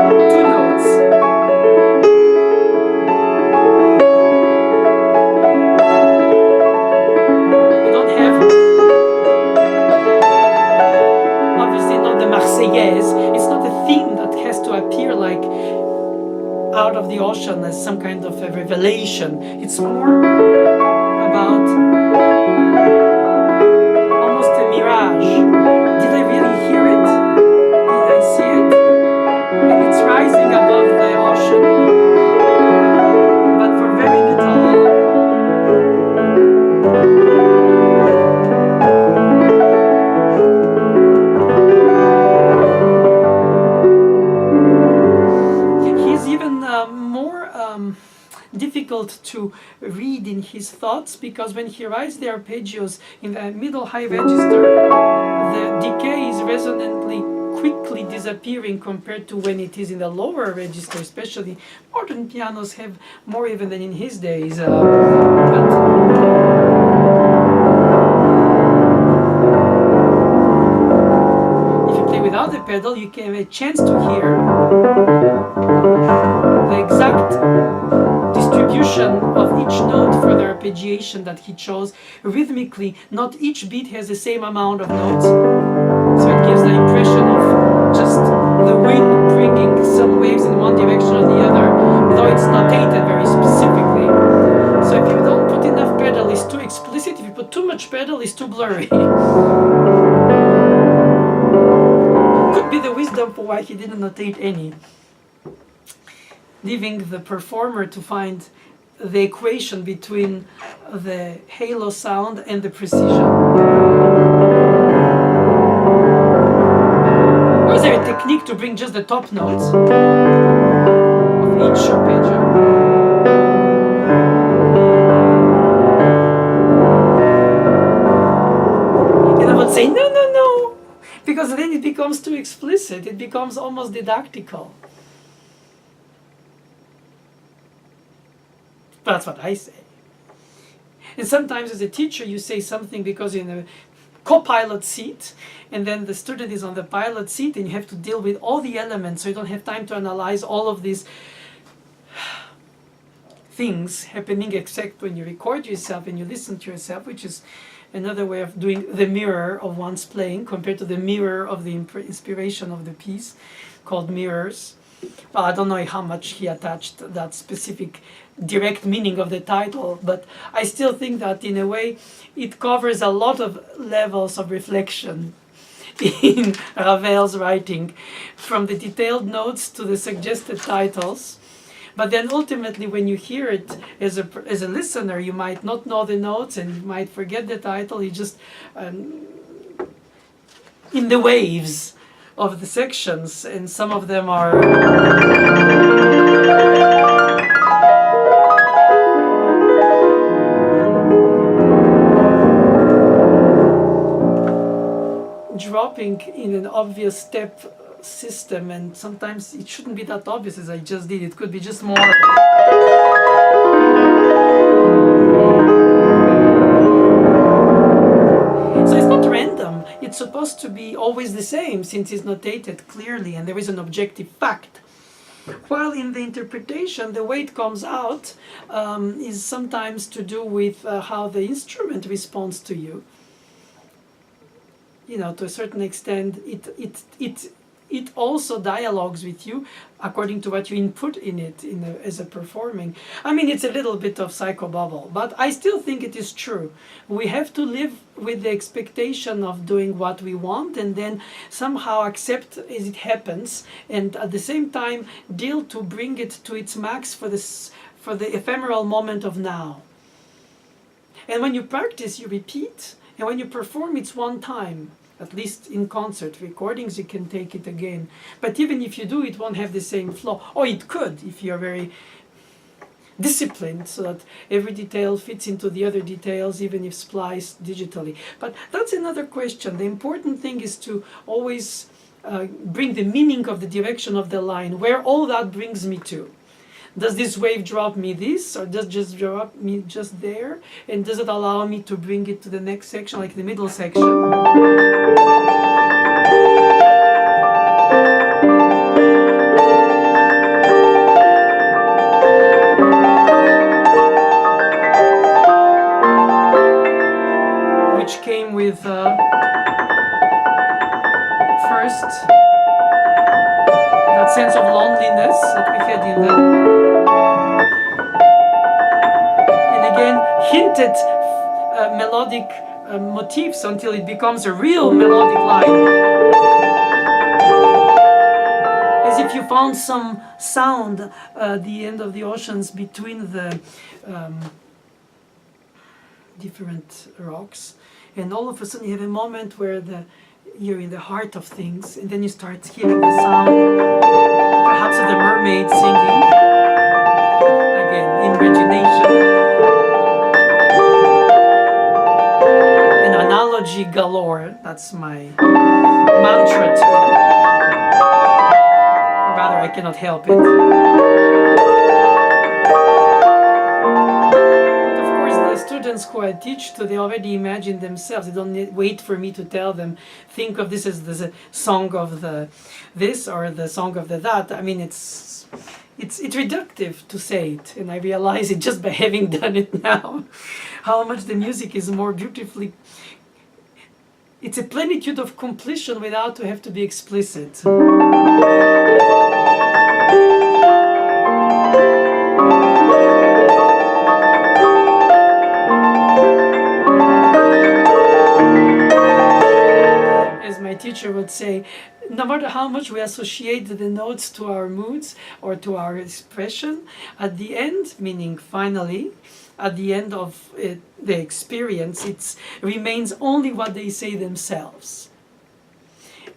Speaker 1: Two notes. You don't have, obviously not the Marseillaise, it's not a theme that has to appear like out of the ocean as some kind of a revelation. It's more about almost a mirage. Did I really hear it? Did I see it? And it's rising above the ocean, but for very little. He's even more difficult to read in his thoughts, because when he writes the arpeggios in the middle high register, the decay is resonantly quickly disappearing compared to when it is in the lower register. Especially modern pianos have more even than in his days. But if you play without the pedal, you can have a chance to hear the exact distribution of each note for the arpeggiation that he chose rhythmically. Not each beat has the same amount of notes, so it gives the impression of just the wind bringing some waves in one direction or the other, though it's notated very specifically. So if you don't put enough pedal, it's too explicit. If you put too much pedal, it's too blurry. Could be the wisdom for why he didn't notate any, leaving the performer to find the equation between the halo sound and the precision. Or is there a technique to bring just the top notes of each arpeggio? And I would say, no, no, no, because then it becomes too explicit. It becomes almost didactical. That's what I say. And sometimes as a teacher you say something because you're in a co-pilot seat, and then the student is on the pilot seat, and you have to deal with all the elements, so you don't have time to analyze all of these things happening, except when you record yourself and you listen to yourself, which is another way of doing the mirror of one's playing compared to the mirror of the inspiration of the piece, called Miroirs. Well, I don't know how much he attached that specific direct meaning of the title, but I still think that in a way it covers a lot of levels of reflection in Ravel's writing, from the detailed notes to the suggested titles. But then ultimately when you hear it as a listener, you might not know the notes and you might forget the title. You just in the waves of the sections, and some of them are dropping in an obvious step system, and sometimes it shouldn't be that obvious as I just did. It could be just more. So it's not random. It's supposed to be always the same, since it's notated clearly and there is an objective fact. While in the interpretation, the way it comes out is sometimes to do with how the instrument responds to you. You know, to a certain extent, it also dialogues with you according to what you input in it as a performing. I mean, it's a little bit of psychobabble, but I still think it is true. We have to live with the expectation of doing what we want, and then somehow accept as it happens, and at the same time deal to bring it to its max for the ephemeral moment of now. And when you practice, you repeat, and when you perform, it's one time. At least in concert recordings, you can take it again. But even if you do, it won't have the same flow. Or it could, if you're very disciplined, so that every detail fits into the other details, even if spliced digitally. But that's another question. The important thing is to always bring the meaning of the direction of the line, where all that brings me to. Does this wave drop me this, or does it just drop me just there? And does it allow me to bring it to the next section, like the middle section? Which came with first that sense sense of loneliness that we had in the, and again hinted melodic motifs until it becomes a real melodic line, as if you found some sound at the end of the oceans between the different rocks, and all of a sudden you have a moment where you're in the heart of things, and then you start hearing the sound, perhaps of the mermaid singing, again, imagination, and analogy galore. That's my mantra too. Or rather, I cannot help it. Students who I teach to, they already imagine themselves. They don't wait for me to tell them, think of this as the song of the this or the song of the that. I mean, it's reductive to say it, and I realize it just by having done it now, how much the music is more beautifully, it's a plenitude of completion without to have to be explicit. Teacher would say, no matter how much we associate the notes to our moods or to our expression, at the end, meaning finally, at the end of the experience, it remains only what they say themselves.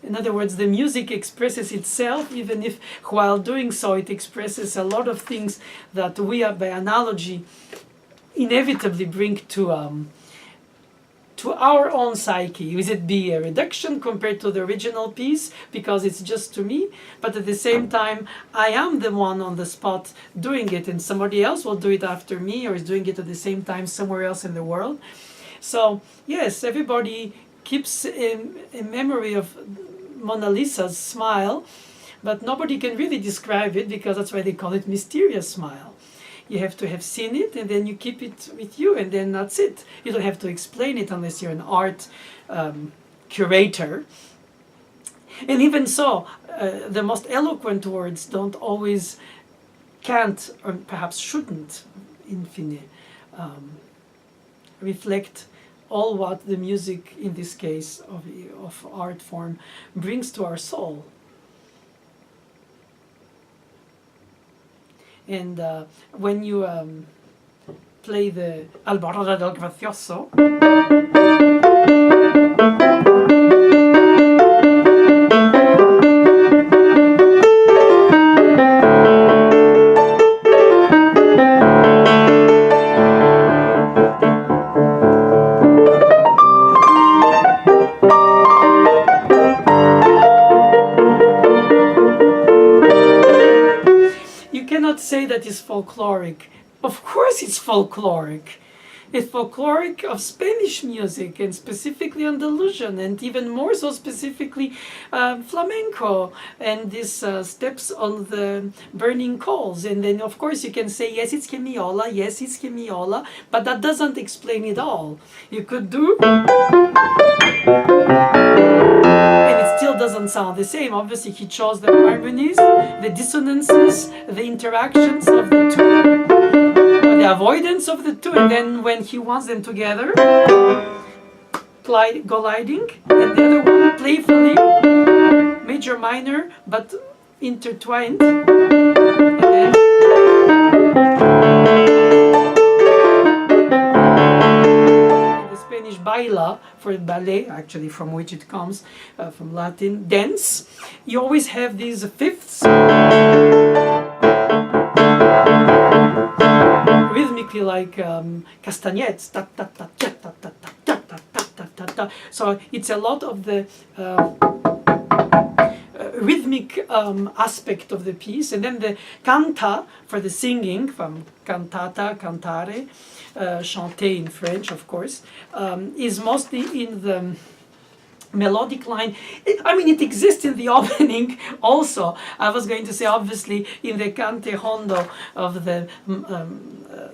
Speaker 1: In other words, the music expresses itself, even if while doing so it expresses a lot of things that we, by analogy, inevitably bring to our own psyche. Is it be a reduction compared to the original piece because it's just to me, but at the same time I am the one on the spot doing it, and somebody else will do it after me or is doing it at the same time somewhere else in the world. So yes, everybody keeps a memory of Mona Lisa's smile, but nobody can really describe it, because that's why they call it mysterious smile. You have to have seen it, and then you keep it with you, and then that's it. You don't have to explain it unless you're an art curator. And even so, the most eloquent words don't always, can't, or perhaps shouldn't, in fine, reflect all what the music, in this case of art form, brings to our soul. And when you play the Alborada del Gracioso, say that is folkloric. Of course it's folkloric. It's folkloric of Spanish music, and specifically Andalusian, and even more so specifically flamenco, and these steps on the burning coals. And then of course you can say, yes, it's Chemiola, yes, it's Chemiola, but that doesn't explain it all. You could do, and it still doesn't sound the same. Obviously he chose the harmonies, the dissonances, the interactions of the two, the avoidance of the two, and then when he wants them together, gliding, and the other one playfully, major minor, but intertwined, and then the Spanish baila, for ballet, actually from which it comes, from Latin, dance. You always have these fifths, rhythmically, like castanets, ta ta ta ta ta ta ta ta ta ta ta. So it's a lot of the rhythmic aspect of the piece, and then the canta for the singing, from cantata, cantare, chanter in French, of course, is mostly in the melodic line. It exists in the opening also. I was going to say, obviously, in the cante hondo of the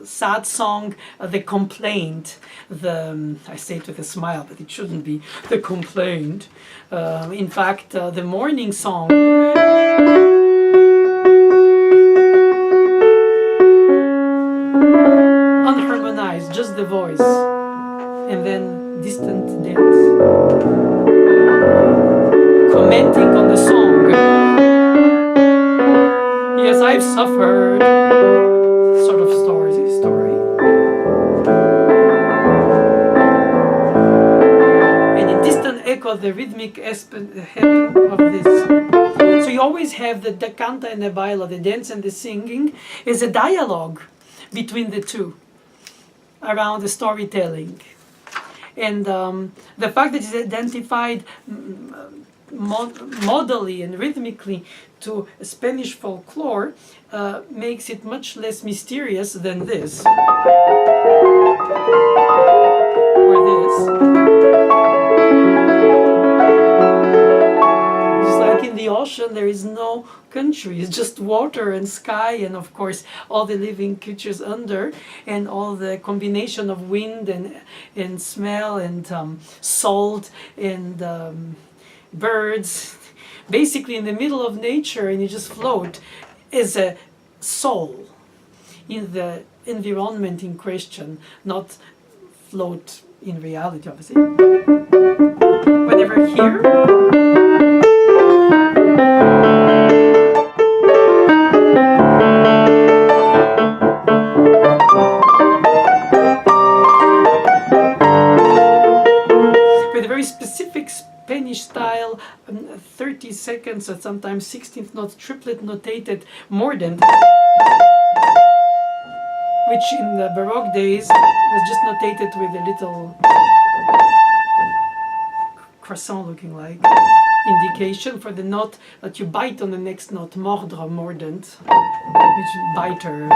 Speaker 1: sad song, the complaint, I say it with a smile, but it shouldn't be, the complaint. In fact, the morning song, I've suffered, sort of story. And in distant echo, the rhythmic aspect of this. So you always have the canta and the baila, the dance and the singing, is a dialogue between the two around the storytelling. And the fact that it's identified modally and rhythmically to Spanish folklore makes it much less mysterious than this or this. Just like in the ocean, there is no country, it's just water and sky, and of course all the living creatures under, and all the combination of wind and smell and salt and birds, basically in the middle of nature, and you just float as a soul in the environment in question, not float in reality, obviously. Whenever here, with a very specific Spanish style, 30 seconds or sometimes 16th note triplet notated mordent, which in the Baroque days was just notated with a little croissant looking like indication for the note that you bite on the next note, mordre, mordent, which biter.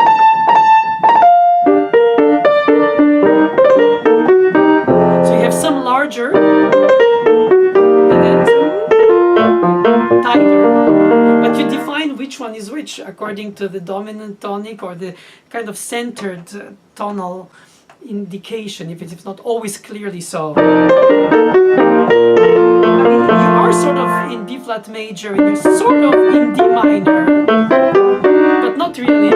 Speaker 1: So you have some larger and then some tighter, but you define which one is which according to the dominant tonic or the kind of centered tonal indication, if it's not always clearly so. I mean, you are sort of in B flat major and you're sort of in D minor, but not really.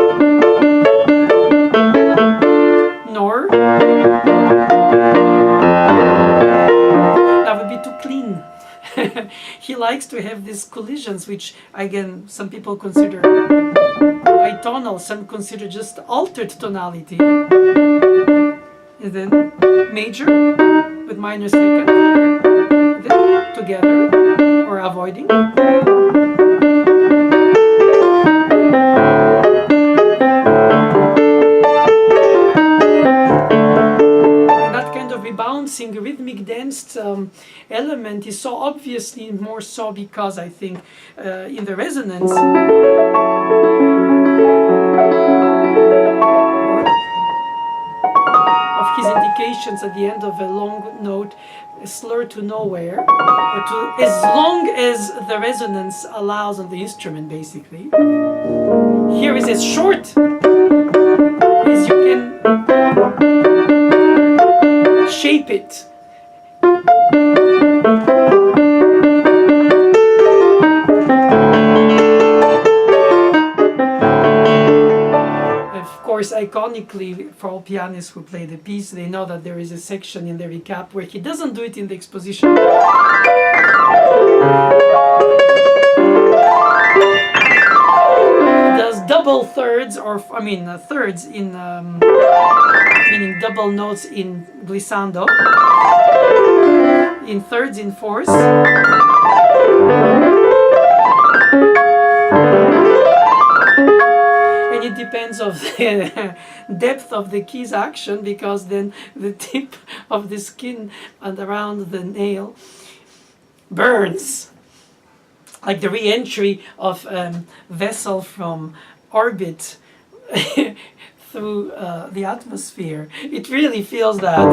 Speaker 1: Nor. That would be too clean. He likes to have these collisions, which again some people consider bitonal, some consider just altered tonality. And then major with minor second, then together or avoiding. Bouncing rhythmic danced element is so obviously more so because I think in the resonance of his indications at the end of a long note, a slur to nowhere, or to as long as the resonance allows on the instrument, basically. Here is as short as you can shape it. Of course, iconically, for all pianists who play the piece, they know that there is a section in the recap where he doesn't do it in the exposition. He does double thirds, or thirds in meaning double notes in glissando, in thirds in fourths, and it depends of the depth of the key's action, because then the tip of the skin and around the nail burns, like the re-entry of a vessel from orbit through the atmosphere. It really feels that.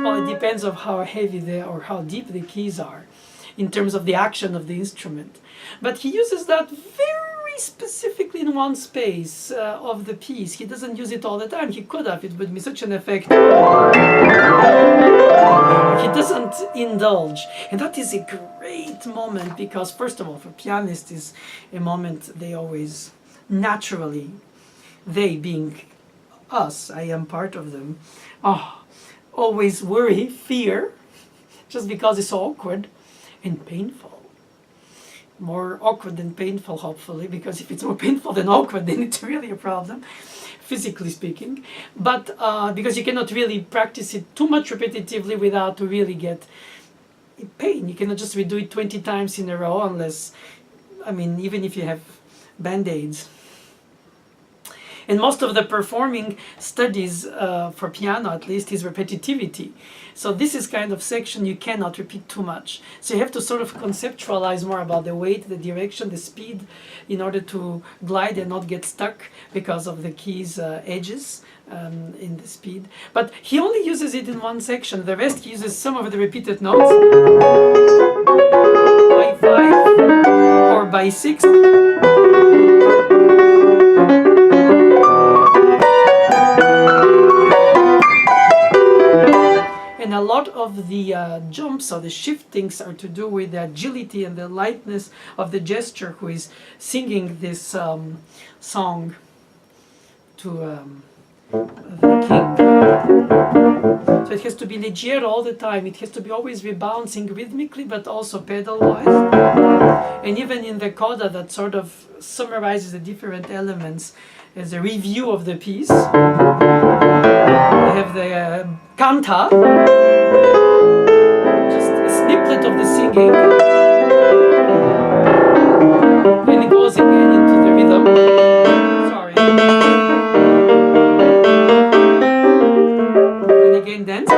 Speaker 1: Well, it depends on how heavy or how deep the keys are in terms of the action of the instrument. But he uses that very specifically in one space of the piece. He doesn't use it all the time. He could have. It would be such an effect. He doesn't indulge. And that is a great moment because, first of all, for pianists is a moment they always naturally, they being us, I am part of them, always worry, fear, just because it's awkward and painful. more awkward than painful, hopefully, because if it's more painful than awkward, then it's really a problem, physically speaking. But because you cannot really practice it too much repetitively without to really get pain. You cannot just redo it 20 times in a row unless, I mean, even if you have band-aids. And most of the performing studies, for piano at least, is repetitivity. So this is kind of section you cannot repeat too much. So you have to sort of conceptualize more about the weight, the direction, the speed, in order to glide and not get stuck because of the keys' edges in the speed. But he only uses it in one section. The rest he uses some of the repeated notes by 5 or by 6. And a lot of the jumps or the shiftings are to do with the agility and the lightness of the gesture who is singing this song to the king. So it has to be leggero all the time. It has to be always rebouncing rhythmically, but also pedal-wise. And even in the coda that sort of summarizes the different elements as a review of the piece. We have the canta, just a snippet of the singing, and it goes again into the rhythm. Sorry. And again dance. A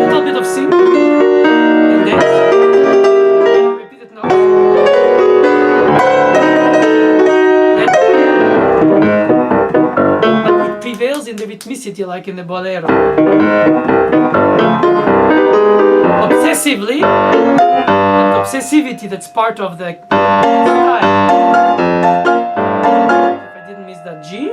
Speaker 1: little bit of sing and dance. Repeated notes. Prevails in the rhythmicity like in the bolero. Obsessively, and obsessivity, that's part of the style. If I didn't miss that G.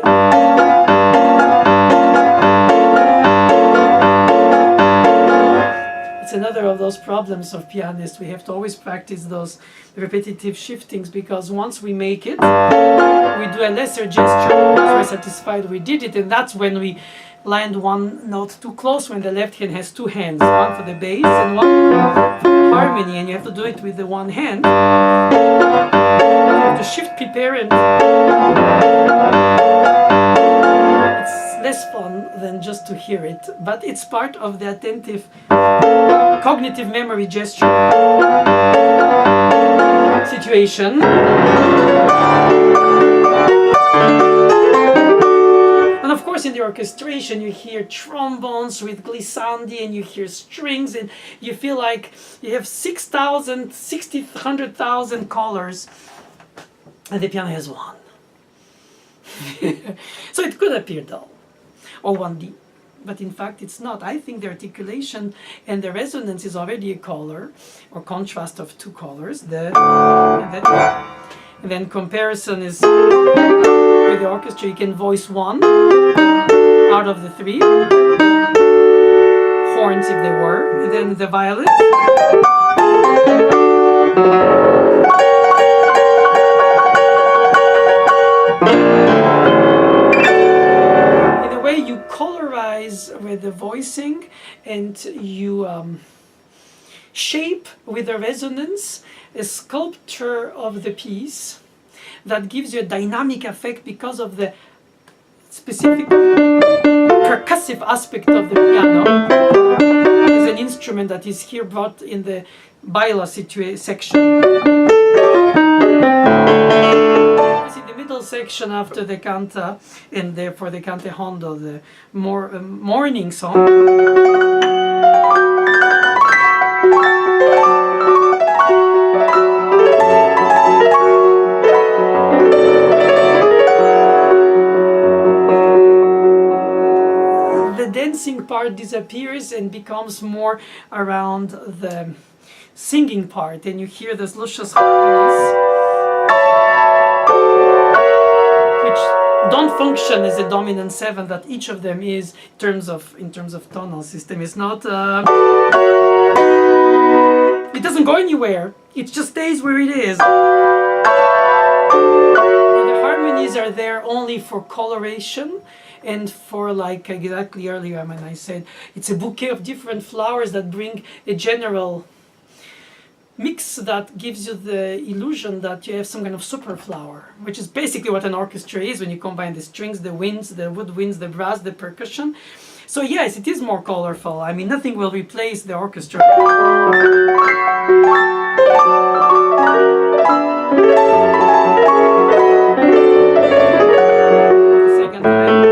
Speaker 1: It's another of those problems of pianists. We have to always practice those repetitive shiftings, because once we make it, we do a lesser gesture because we're satisfied we did it, and that's when we land one note too close, when the left hand has two hands, one for the bass and one for the harmony, and you have to do it with the one hand. You have to shift, prepare, and it's less fun than just to hear it, but it's part of the attentive cognitive memory gesture situation. And of course in the orchestration you hear trombones with glissandi, and you hear strings, and you feel like you have 6,000, 100,000 colors, and the piano has one. So it could appear dull, or 1D. But in fact it's not. I think the articulation and the resonance is already a color, or contrast of two colors, and then comparison is with the orchestra. You can voice one out of the three, horns if they were, and then the violin. You colorize with the voicing, and you shape with the resonance a sculpture of the piece that gives you a dynamic effect because of the specific percussive aspect of the piano as an instrument that is here brought in the baila section. Middle section after the canta, and therefore the cante hondo, the more morning song. The dancing part disappears and becomes more around the singing part, and you hear this luscious harmonies, which don't function as a dominant seven that each of them is in terms of tonal system. It's not it doesn't go anywhere, it just stays where it is. And the harmonies are there only for coloration and for, like exactly earlier when I said it's a bouquet of different flowers that bring a general mix that gives you the illusion that you have some kind of superflower, which is basically what an orchestra is when you combine the strings, the winds, the woodwinds, the brass, the percussion. So yes, it is more colorful. I mean, nothing will replace the orchestra. Second time.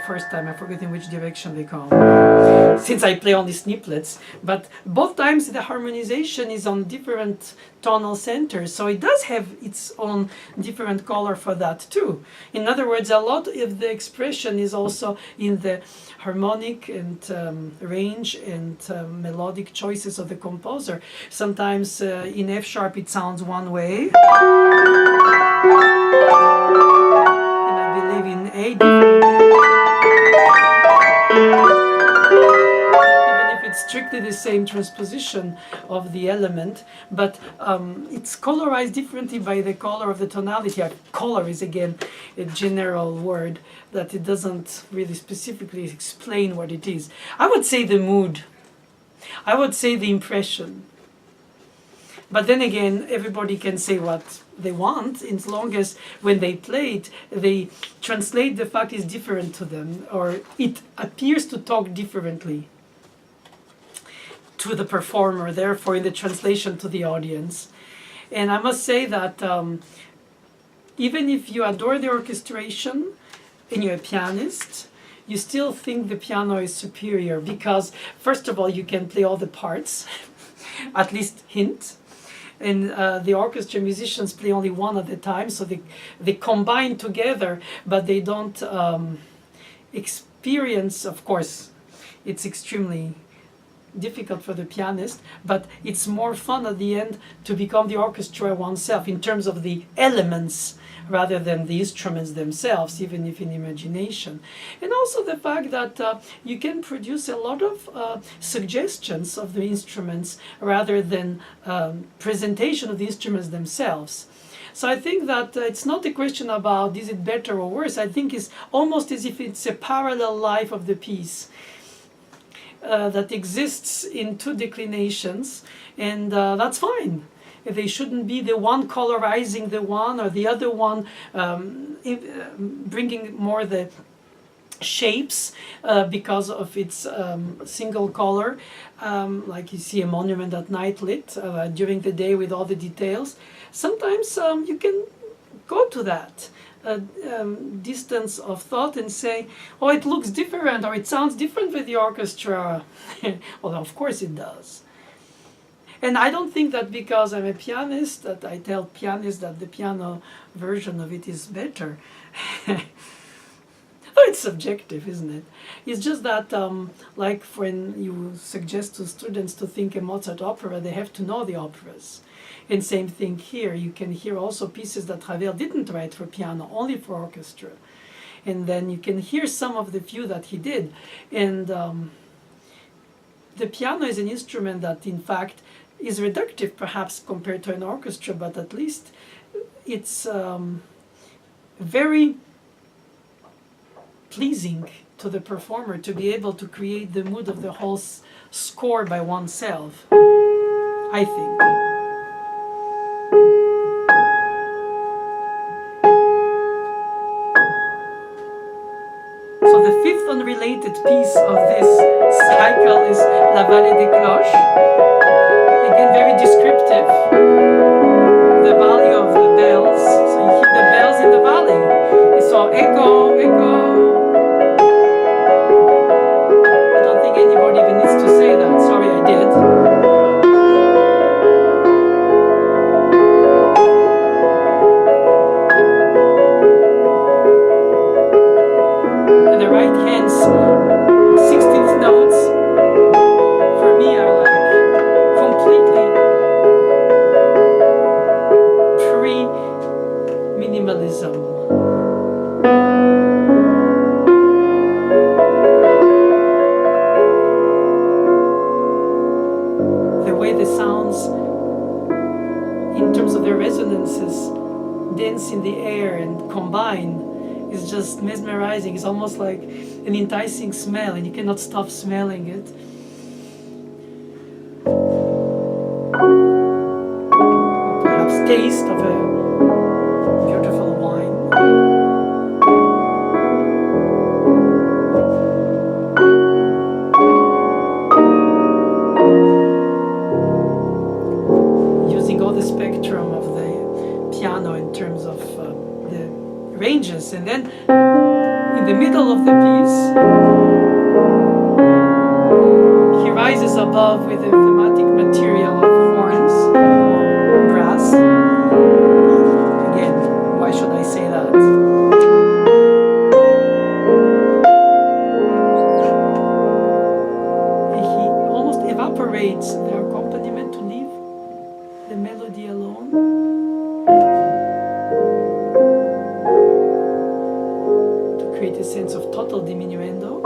Speaker 1: First time, I forget in which direction they come, since I play only snippets, but both times the harmonization is on different tonal centers, so it does have its own different color for that too. In other words, a lot of the expression is also in the harmonic and range and melodic choices of the composer. Sometimes in F sharp it sounds one way, and I believe in A different way. Even if it's strictly the same transposition of the element, but it's colorized differently by the color of the tonality. Color is again a general word that it doesn't really specifically explain what it is. I would say the mood. I would say the impression. But then again, everybody can say what they want, as long as when they play it, they translate the fact is different to them, or it appears to talk differently to the performer, therefore in the translation to the audience. And I must say that even if you adore the orchestration and you're a pianist, you still think the piano is superior because, first of all, you can play all the parts, at least hint. And the orchestra musicians play only one at a time, so they combine together, but they don't experience, of course, it's extremely difficult for the pianist, but it's more fun at the end to become the orchestra oneself in terms of the elements rather than the instruments themselves, even if in imagination. And also the fact that you can produce a lot of suggestions of the instruments rather than presentation of the instruments themselves. So I think that it's not a question about is it better or worse. I think it's almost as if it's a parallel life of the piece that exists in two declinations, and that's fine. They shouldn't be the one colorizing the one or the other one bringing more the shapes because of its single color, like you see a monument at night lit during the day with all the details. Sometimes you can go to that distance of thought and say, oh, it looks different or it sounds different with the orchestra. Well, of course it does. And I don't think that because I'm a pianist that I tell pianists that the piano version of it is better. Oh, it's subjective, isn't it? It's just that, like when you suggest to students to think a Mozart opera, they have to know the operas. And same thing here. You can hear also pieces that Ravel didn't write for piano, only for orchestra. And then you can hear some of the few that he did. And the piano is an instrument that, in fact, is reductive perhaps compared to an orchestra, but at least it's very pleasing to the performer to be able to create the mood of the whole score by oneself, I think. So the fifth unrelated piece of this cycle is La Vallée des Cloches. Again, very descriptive. The valley of the bells. So you hear the bells in the valley. It's all echo, echo. I don't think anybody even needs to say that. Sorry, I did. And the right hand's 16th notes for me are like completely pre-minimalism. The way the sounds, in terms of their resonances, dance in the air and combine is just mesmerizing. It's almost like an enticing smell, and you cannot stop smelling it. Or perhaps taste of a beautiful wine. Using all the spectrum of the piano in terms of the ranges, and then in the middle of the piece he rises above with a thematic material of horns or brass. Again, why should I say that? He almost evaporates the accompaniment to leave the melody alone. Create a sense of total diminuendo,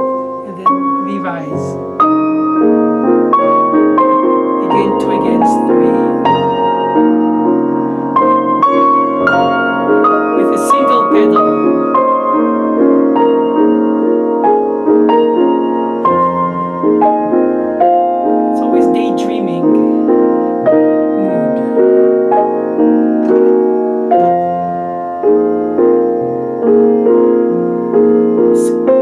Speaker 1: and then re-rise. Again, 2 against 3. With a single pedal. It's always daydreaming mood.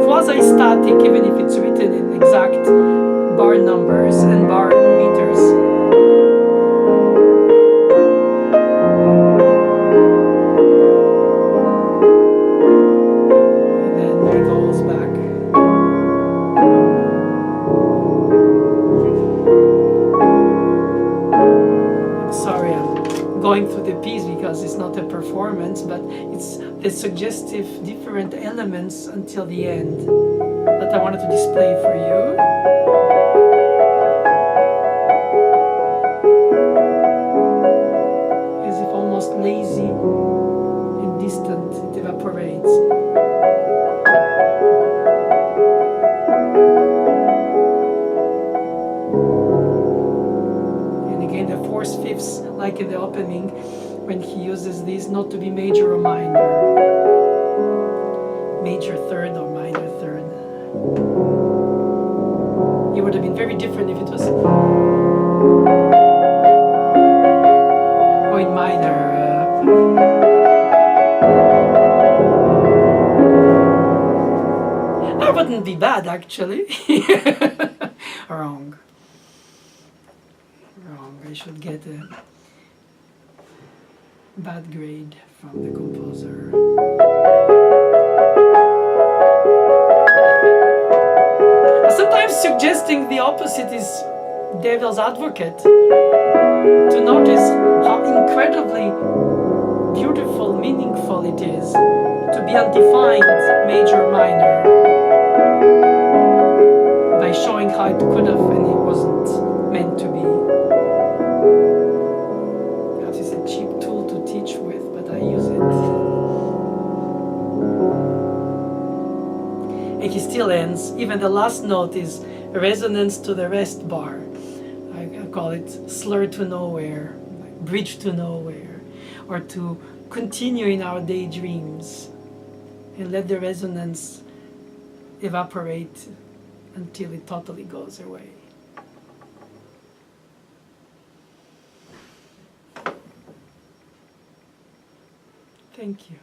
Speaker 1: Quasi-static, even if it's written in exact bar numbers and bar meters. And then it goes back. I'm sorry, I'm going through the piece because it's not a performance, but it's the suggestive different elements until the end that I wanted to display for you. As if almost lazy and distant, it evaporates. And again, the 4/5, like in the opening, when he uses these not to be major or minor. Major third or minor third. It would have been very different if it was or in minor. That wouldn't be bad, actually. Wrong. I should get a bad grade from the composer. Sometimes suggesting the opposite is devil's advocate. To notice how incredibly beautiful, meaningful it is to be undefined major minor by showing how it could have and it wasn't meant to be. Perhaps it's a cheap tool to teach with, but I use it. And he still ends, even the last note is resonance to the rest bar. I call it slur to nowhere, bridge to nowhere, or to continue in our daydreams and let the resonance evaporate until it totally goes away. Thank you.